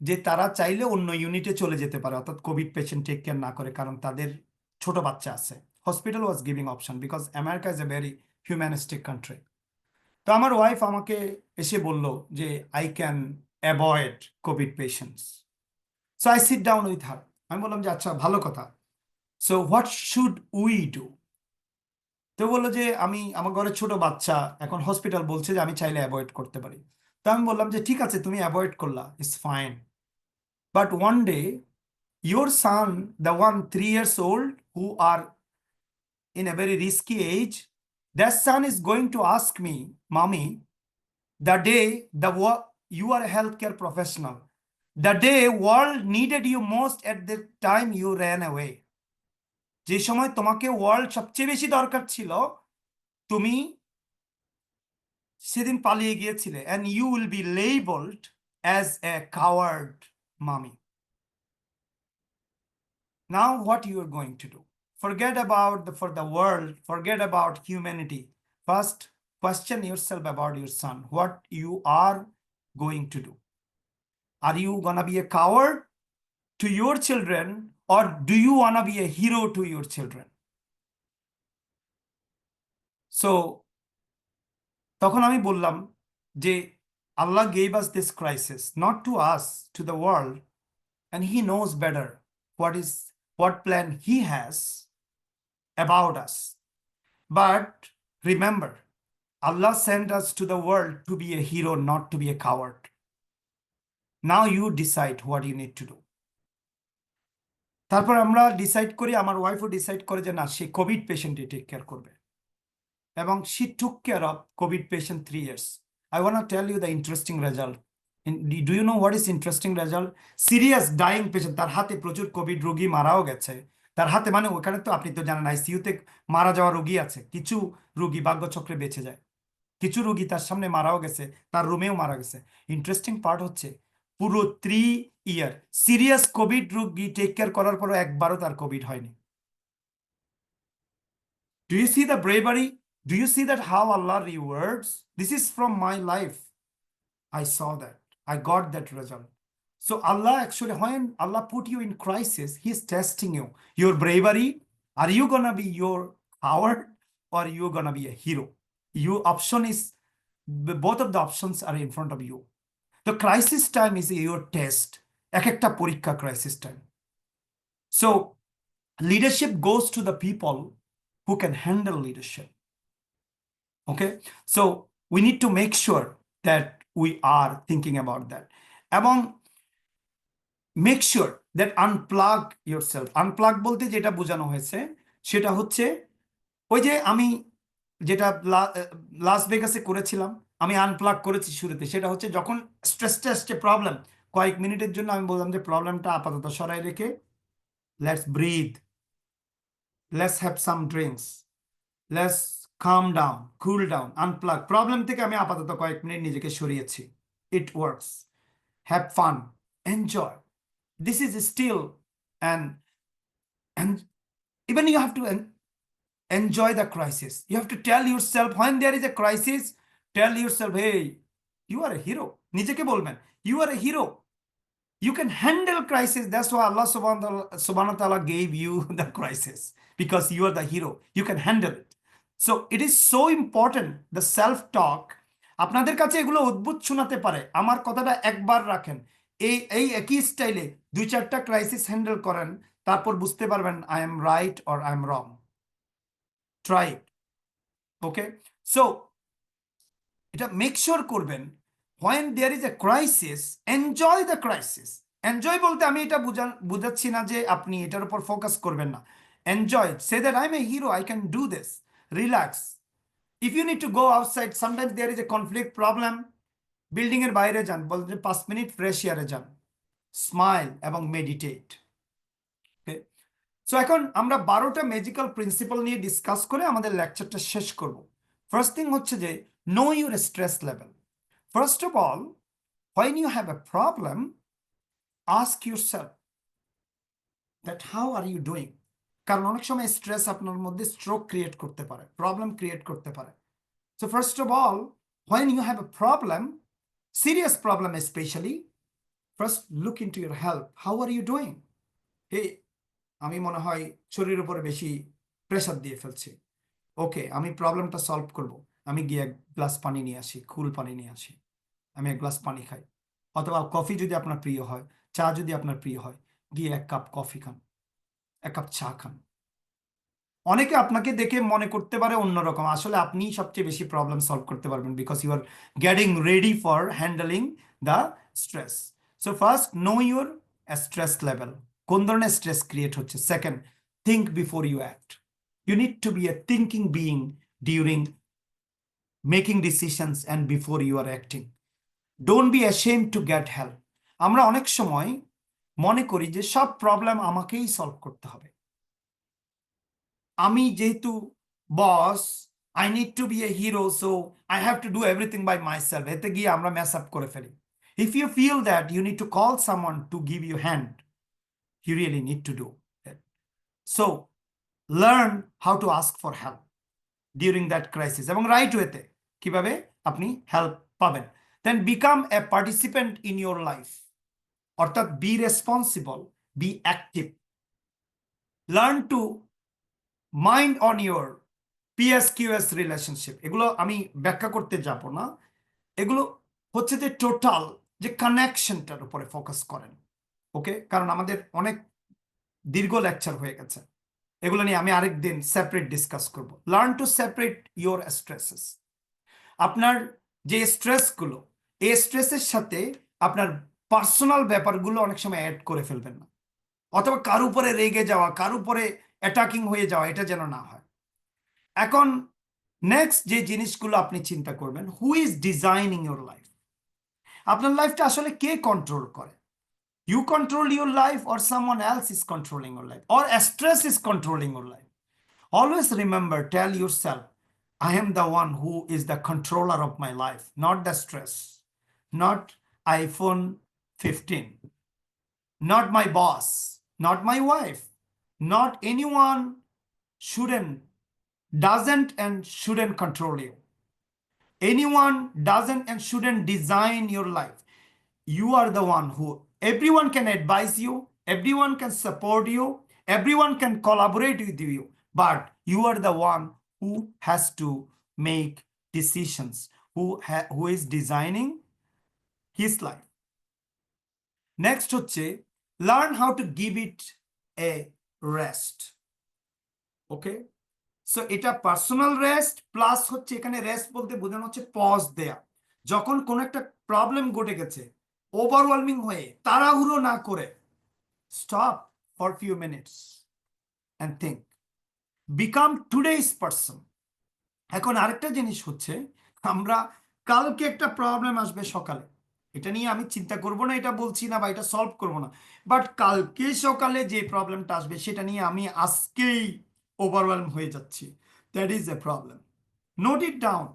যে তারা চাইলে অন্য ইউনিটে চলে যেতে পারে, অর্থাৎ কোভিড পেশেন্ট টেক কেয়ার না করে, কারণ তাদের ছোট বাচ্চা আছে। Hospital was giving option because America is a very humanistic country. তো আমার ওয়াইফ আমাকে এসে বলল যে I can avoid COVID patients. So I sit down with her. আমি বললাম যে আচ্ছা ভালো কথা, so what should we do? তো বললো যে আমার ঘরে ছোট বাচ্চা, এখন হসপিটাল বলছে যে আমি চাইলে অ্যাভয়েড করতে পারি। তো আমি বললাম যে ঠিক আছে, তুমি অ্যাভয়েড করলা, it's fine, but one day your son, the one 3 years old who are in a very risky age, that son is going to ask me, mommy, the day you are a healthcare professional, The day world needed you most, at the time you ran away. যে সময় তোমাকে world সবচেয়ে বেশি দরকার ছিল, তুমি সেদিন পালিয়ে গিয়েছিলে। and you will be labeled as a coward, mommy. Now what you are going to do? Forget about for the world, forget about humanity. First, question yourself about your son. What you are going to do? Are you gonna be a coward to your children, or do you wanna be a hero to your children? So তখন আমি বললাম যে Allah gave us this crisis not to us, to the world, and he knows better what plan he has about us. But remember, Allah sent us to the world to be a hero, not to be a coward. Now you decide what you need to do. তারপর আমরা decide করি, আমার ওয়াইফও decide করে যে না, সে Covid পেশেন্টই take care করবে, এবং she took care of COVID patient 3 years. I want to tell you the interesting result. Do you know what is interesting result? Serious dying patient, তার হাতে প্রচুর কোভিড রোগী মারাও গেছে। তার হাতে, মানে ওখানে তো আপনি তো জানেন আইসিইউতে মারা যাওয়া রোগী আছে, কিছু রোগী ভাগ্যচক্রে বেঁচে যায়, কিছু রোগী তার সামনে মারাও গেছে, তার রুমেও মারা গেছে। ইন্টারেস্টিং পার্ট হচ্ছে পুরো 3 year সিরিয়াস কোভিড রোগী টেক কেয়ার করার পরও একবারও তার কোভিড হয়নি। Do you see the bravery? Do you see that how Allah rewards? This is from my life. I saw that. I got that result. So Allah actually, when Allah put you in crisis, He's testing you. Your bravery. Are you gonna be your coward, or are you gonna be a hero? Your option is, both of the options are in front of you. The crisis time is your test. এক একটা পরীক্ষা crisis time. So leadership goes to the people who can handle leadership. Okay, so we need to make sure that we are thinking about that, এবং make sure that unplug yourself. Unplug বলতে যেটা বোঝানো হয়েছে সেটা হচ্ছে ওই যে আমি যেটা লাস ভেগাসে করেছিলাম, আমি আনপ্লাগ করেছি শুরুতে, সেটা হচ্ছে যখন স্ট্রেসটা প্রবলেম, কয়েক মিনিটের জন্য আমি বললাম যে প্রবলেমটা আপাতত সরাই রেখে let's breathe, let's have some drinks, let's calm down, cool down, unplug. Problem থেকে আমি আপাতত কয়েক মিনিট নিজেকে সরিয়েছি। It works. Have fun, enjoy. This is still, and even you have to enjoy the crisis. You have to tell yourself, when there is a crisis, tell yourself, hey, you are a hero. নিজেকে বলবেন, you are a hero. You can handle crisis. That's why Allah subhanahu wa ta'ala gave you the crisis, because you are the hero. You can handle it. So it is so important, the self-talk. আপনাদের কাছে এগুলো অদ্ভুত শোনাতে পারে, আমার কথাটা একবার রাখেন, এই একই স্টাইলে 2-4টা ক্রাইসিস হ্যান্ডেল করেন, তারপর বুঝতে পারবেন I am right or I am wrong. Try it. Okay, so এটা মেক শিওর করবেন, when there is a crisis, enjoy the crisis. Enjoy বলতে আমি এটা বুঝাচ্ছি না যে আপনি এটার উপর ফোকাস করবেন না। Enjoy, say that I am a hero, I can do this, relax. If you need to go outside, sometimes there is a conflict problem, building এর বাইরে যান, বলতে 5 মিনিট ফ্রেশ এয়ারে যান, স্মাইল এবং মেডিটেট। ওকে, সো এখন আমরা 12টা ম্যাজিক্যাল প্রিন্সিপাল নিয়ে discuss করে আমাদের লেকচারটা শেষ করব। ফার্স্ট থিং হচ্ছে যে no your stress level. First of all, when you have a problem, ask yourself that how are you doing? কারণ অনেক সময় স্ট্রেস আপনার মধ্যে স্ট্রোক ক্রিয়েট করতে পারে, প্রবলেম ক্রিয়েট করতে পারে। So first of all, when you have a problem, serious problem especially, first look into your health. How are you doing? Hey, আমি মনে হয় শরীরের উপরে বেশি প্রেসার দিয়ে ফেলছি। ওকে, আমি প্রবলেমটা সলভ করব, আমি গিয়ে এক গ্লাস পানি নিয়ে আসি, কুল পানি নিয়ে আসি, আমি এক গ্লাস পানি খাই, অথবা কফি যদি আপনার প্রিয় হয়, চা যদি আপনার প্রিয় হয়, গিয়ে 1 কাপ কফি খান, 1 কাপ চা খান। অনেকে আপনাকে দেখে মনে করতে পারে অন্যরকম, আসলে আপনি সবচেয়ে বেশি প্রবলেম সলভ করতে পারবেন, because you are getting ready for handling the stress. So first, know your stress level, কোন ধরনের স্ট্রেস ক্রিয়েট হচ্ছে। Second, think before you act. You need to be a thinking being during making decisions and before you are acting. Don't be ashamed to get help. আমরা অনেক সময় মনে করি যে সব প্রবলেম আমাকেই সলভ করতে হবে, আমি যেহেতু boss, I need to be a hero, so I have to do everything by myself. এতে গিয়ে আমরা মেস আপ করে ফেলি। If you feel that you need to call someone to give you hand, you really need to do it. So learn how to ask for help during that crisis, এবং right ওয়েতে কিভাবে আপনি help পাবেন। Then become a participant in your life, অর্থাৎ B responsible, be active, learn to mind on your PSQS relationship. এগুলো আমি ব্যাখ্যা করতে যাব না, এগুলো হচ্ছে যে টোটাল যে কানেকশনটার উপরে ফোকাস করেন। ওকে, কারণ আমাদের অনেক দীর্ঘ লেকচার হয়ে গেছে, এগুলো নিয়ে আমি আরেকদিন সেপারেট ডিসকাস করব। Learn to separate your stresses. আপনার যে স্ট্রেসগুলো, এই স্ট্রেসের সাথে আপনার পার্সোনাল ব্যাপারগুলো অনেক সময় অ্যাড করে ফেলবেন না, অথবা কার উপরে রেগে যাওয়া, কার উপরে অ্যাটাকিং হয়ে যাওয়া, এটা যেন না হয়। এখন নেক্সট যে জিনিসগুলো আপনি চিন্তা করবেন, who is designing your life? আপনার লাইফটা আসলে কে কন্ট্রোল করে? You control your life, or someone else is controlling your life, or stress is controlling your life? Always remember, tell yourself, I am the one who is the controller of my life, not the stress, not iPhone 15, not my boss, not my wife, not anyone shouldn't, doesn't and shouldn't control you. Anyone doesn't and shouldn't design your life. You are the one who, everyone can advise you, everyone can support you, everyone can collaborate with you, but you are the one who has to make decisions, who is designing his life. Next হচ্ছে learn how to give it a rest. Okay, so এটা personal rest plus হচ্ছে, এখানে rest বলতে বোঝানো হচ্ছে pause দেয়া। যখন কোন একটা প্রবলেম ঘটে গেছে, ওভারওয়েলমিং হয়ে তাড়াহুড়ো না করে, stop for few minutes and think, become today's person. এখন আরেকটা জিনিস হচ্ছে, আমরা কালকে একটা প্রবলেম আসবে সকালে, এটা নিয়ে আমি চিন্তা করব না, এটা বলছি না বা এটা সলভ করব না, বাট কালকে সকালে যে প্রবলেমটা আসবে সেটা নিয়ে আমি আজকেই ওভারওয়েলম হয়ে যাচ্ছি, that is a problem. Note it down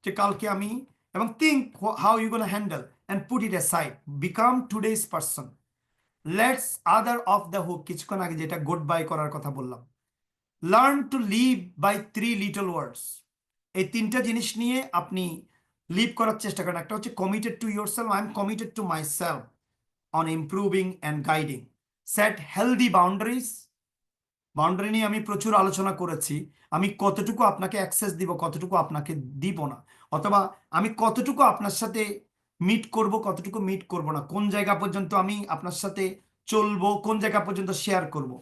যে কালকে আমি, এবং think how you gonna handle and put it aside, become today's person. Let's other of the hook, কিছুক্ষণ আগে যেটা গুড বাই করার কথা বললাম। Learn to live by 3 little words. এই 3টা জিনিস নিয়ে আপনি লিভ করার চেষ্টা করেন। একটা হচ্ছে committed to your self, I am committed to my self on improving and guiding. Set healthy boundaries. Boundary নিয়ে আমি প্রচুর আলোচনা করেছি, আমি কতটুকু আপনাকে অ্যাক্সেস দিব, কতটুকু আপনাকে দিব না, অথবা আমি কতটুকু আপনার সাথে মিট করব, কতটুকু মিট করব না, কোন জায়গা পর্যন্ত আমি আপনার সাথে চলবো, কোন জায়গা পর্যন্ত শেয়ার করব।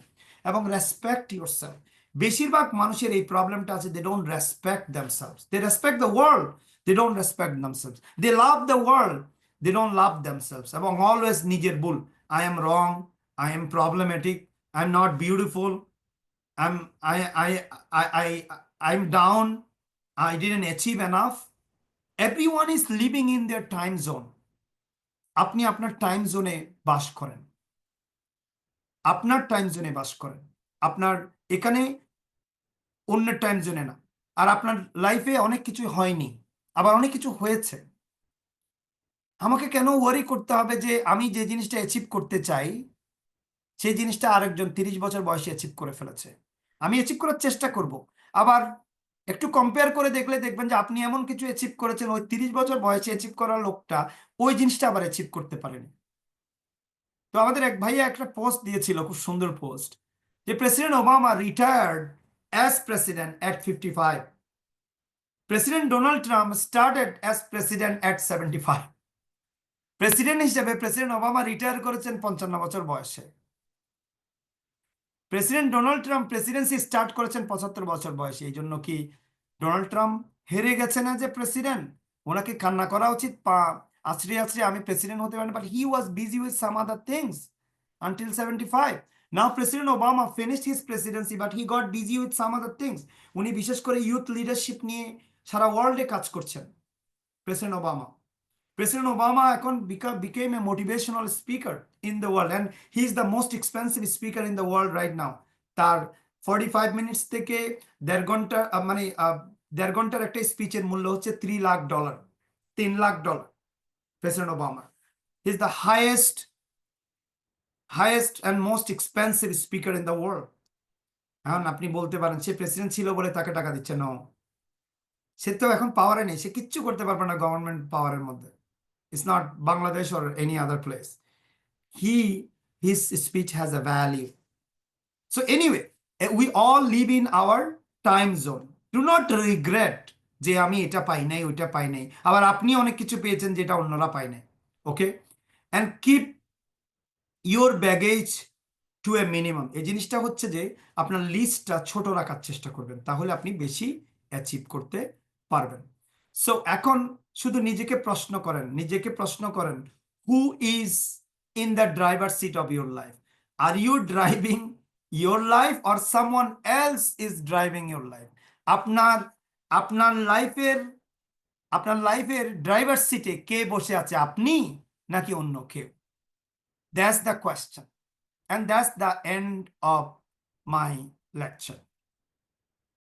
এবং রেসপেক্ট ইয়োরসেলফ। বেশিরভাগ মানুষের এই প্রবলেমটা আছে, they don't respect themselves, they respect the world, they don't respect themselves, they love the world, they don't love themselves, এবং অলওয়েজ নিজের ভুল, I am wrong, I am problematic, I am not beautiful, I'm I'm down. I didn't achieve enough. Everyone is living in their time zone. আপনি আপনার time জোনে বাস করেন, আপনার time জোনে বাস করেন, আপনার এখানে অন্যের টাইম জোনে না। আর আপনার লাইফে অনেক কিছু হয়নি, আবার অনেক কিছু হয়েছে। আমাকে কেন ওয়ারি করতে হবে যে আমি যে জিনিসটা অ্যাচিভ করতে চাই সেই জিনিসটা আরেকজন 30 বছর বয়সে অ্যাচিভ করে ফেলেছে? আমি অ্যাচিভ করার চেষ্টা করব, আবার একটু কম্পেয়ার করে দেখলে দেখবেন যে আপনি এমন কিছু অ্যাচিভ করেছেন, ওই 30 বছর বয়সে অ্যাচিভ করা লোকটা ওই জিনিসটা আবার অ্যাচিভ করতে পারেনি। তো আমাদের এক ভাইয়া একটা পোস্ট দিয়েছিল, খুব সুন্দর পোস্ট, যে president Obama retired as president at 55, president Donald Trump started as president at 75। President হিসেবে প্রেসিডেন্ট ওবামা রিটায়ার করেছেন 55 বছর বয়সে। President Donald Trump presidency start করেছেন 75 বছর বয়সে। এই জন্য কি ডোনাল্ড ট্রাম্প হেরে গেছে না যে প্রেসিডেন্ট? ওনাকে কান্না করা উচিত, পা আছড়ে আছড়ে আমি প্রেসিডেন্ট হতে পারি, but he was busy with some other things until 75। Now president Obama finished his Presidency, but he got busy with some other things. উনি বিশেষ করে ইউথ লিডারশিপ নিয়ে সারা ওয়ার্ল্ডে কাজ করছেন, প্রেসিডেন্ট ওবামা। President Obama এখন became a motivational speaker in the world, and he is the most expensive speaker in the world right now. তার 45 minutes থেকে 1.5 ঘন্টা মানে 1.5 ঘন্টার একটা স্পিচের মূল্য হচ্ছে $3 lakh, $3 lakh. President Obama is the highest and most expensive speaker in the world. এখন আপনি বলতে পারেন সে প্রেসিডেন্ট ছিল বলে তাকে টাকা দিচ্ছে, না, সে তো এখন পাওয়ারে নেই, সে কিচ্ছু করতে পারবে না গভর্নমেন্ট পাওয়ারের মধ্যে। It's not Bangladesh or any other place. His speech has a value. So anyway, we all live in our time zone. Do not regret যে আমি এটা পাই নাই, ওইটা পাই নাই, আবার আপনি অনেক কিছু পেয়েছেন যেটা অন্যরা পায় নাই। ওকে, and keep your baggage to a minimum. এই জিনিসটা হচ্ছে যে আপনার লিস্টটা ছোট রাখার চেষ্টা করবেন, তাহলে আপনি বেশি অ্যাচিভ করতে পারবেন। সো এখন শুধু নিজেকে প্রশ্ন করেন, who is in the driver seat of your life? Are you driving your life or someone else is driving your life? আপনার আপনার লাইফের আপনার লাইফের ড্রাইভার সিটে কে বসে আছে, আপনি নাকি অন্য কেউ? That's the question. And that's the end of my lecture.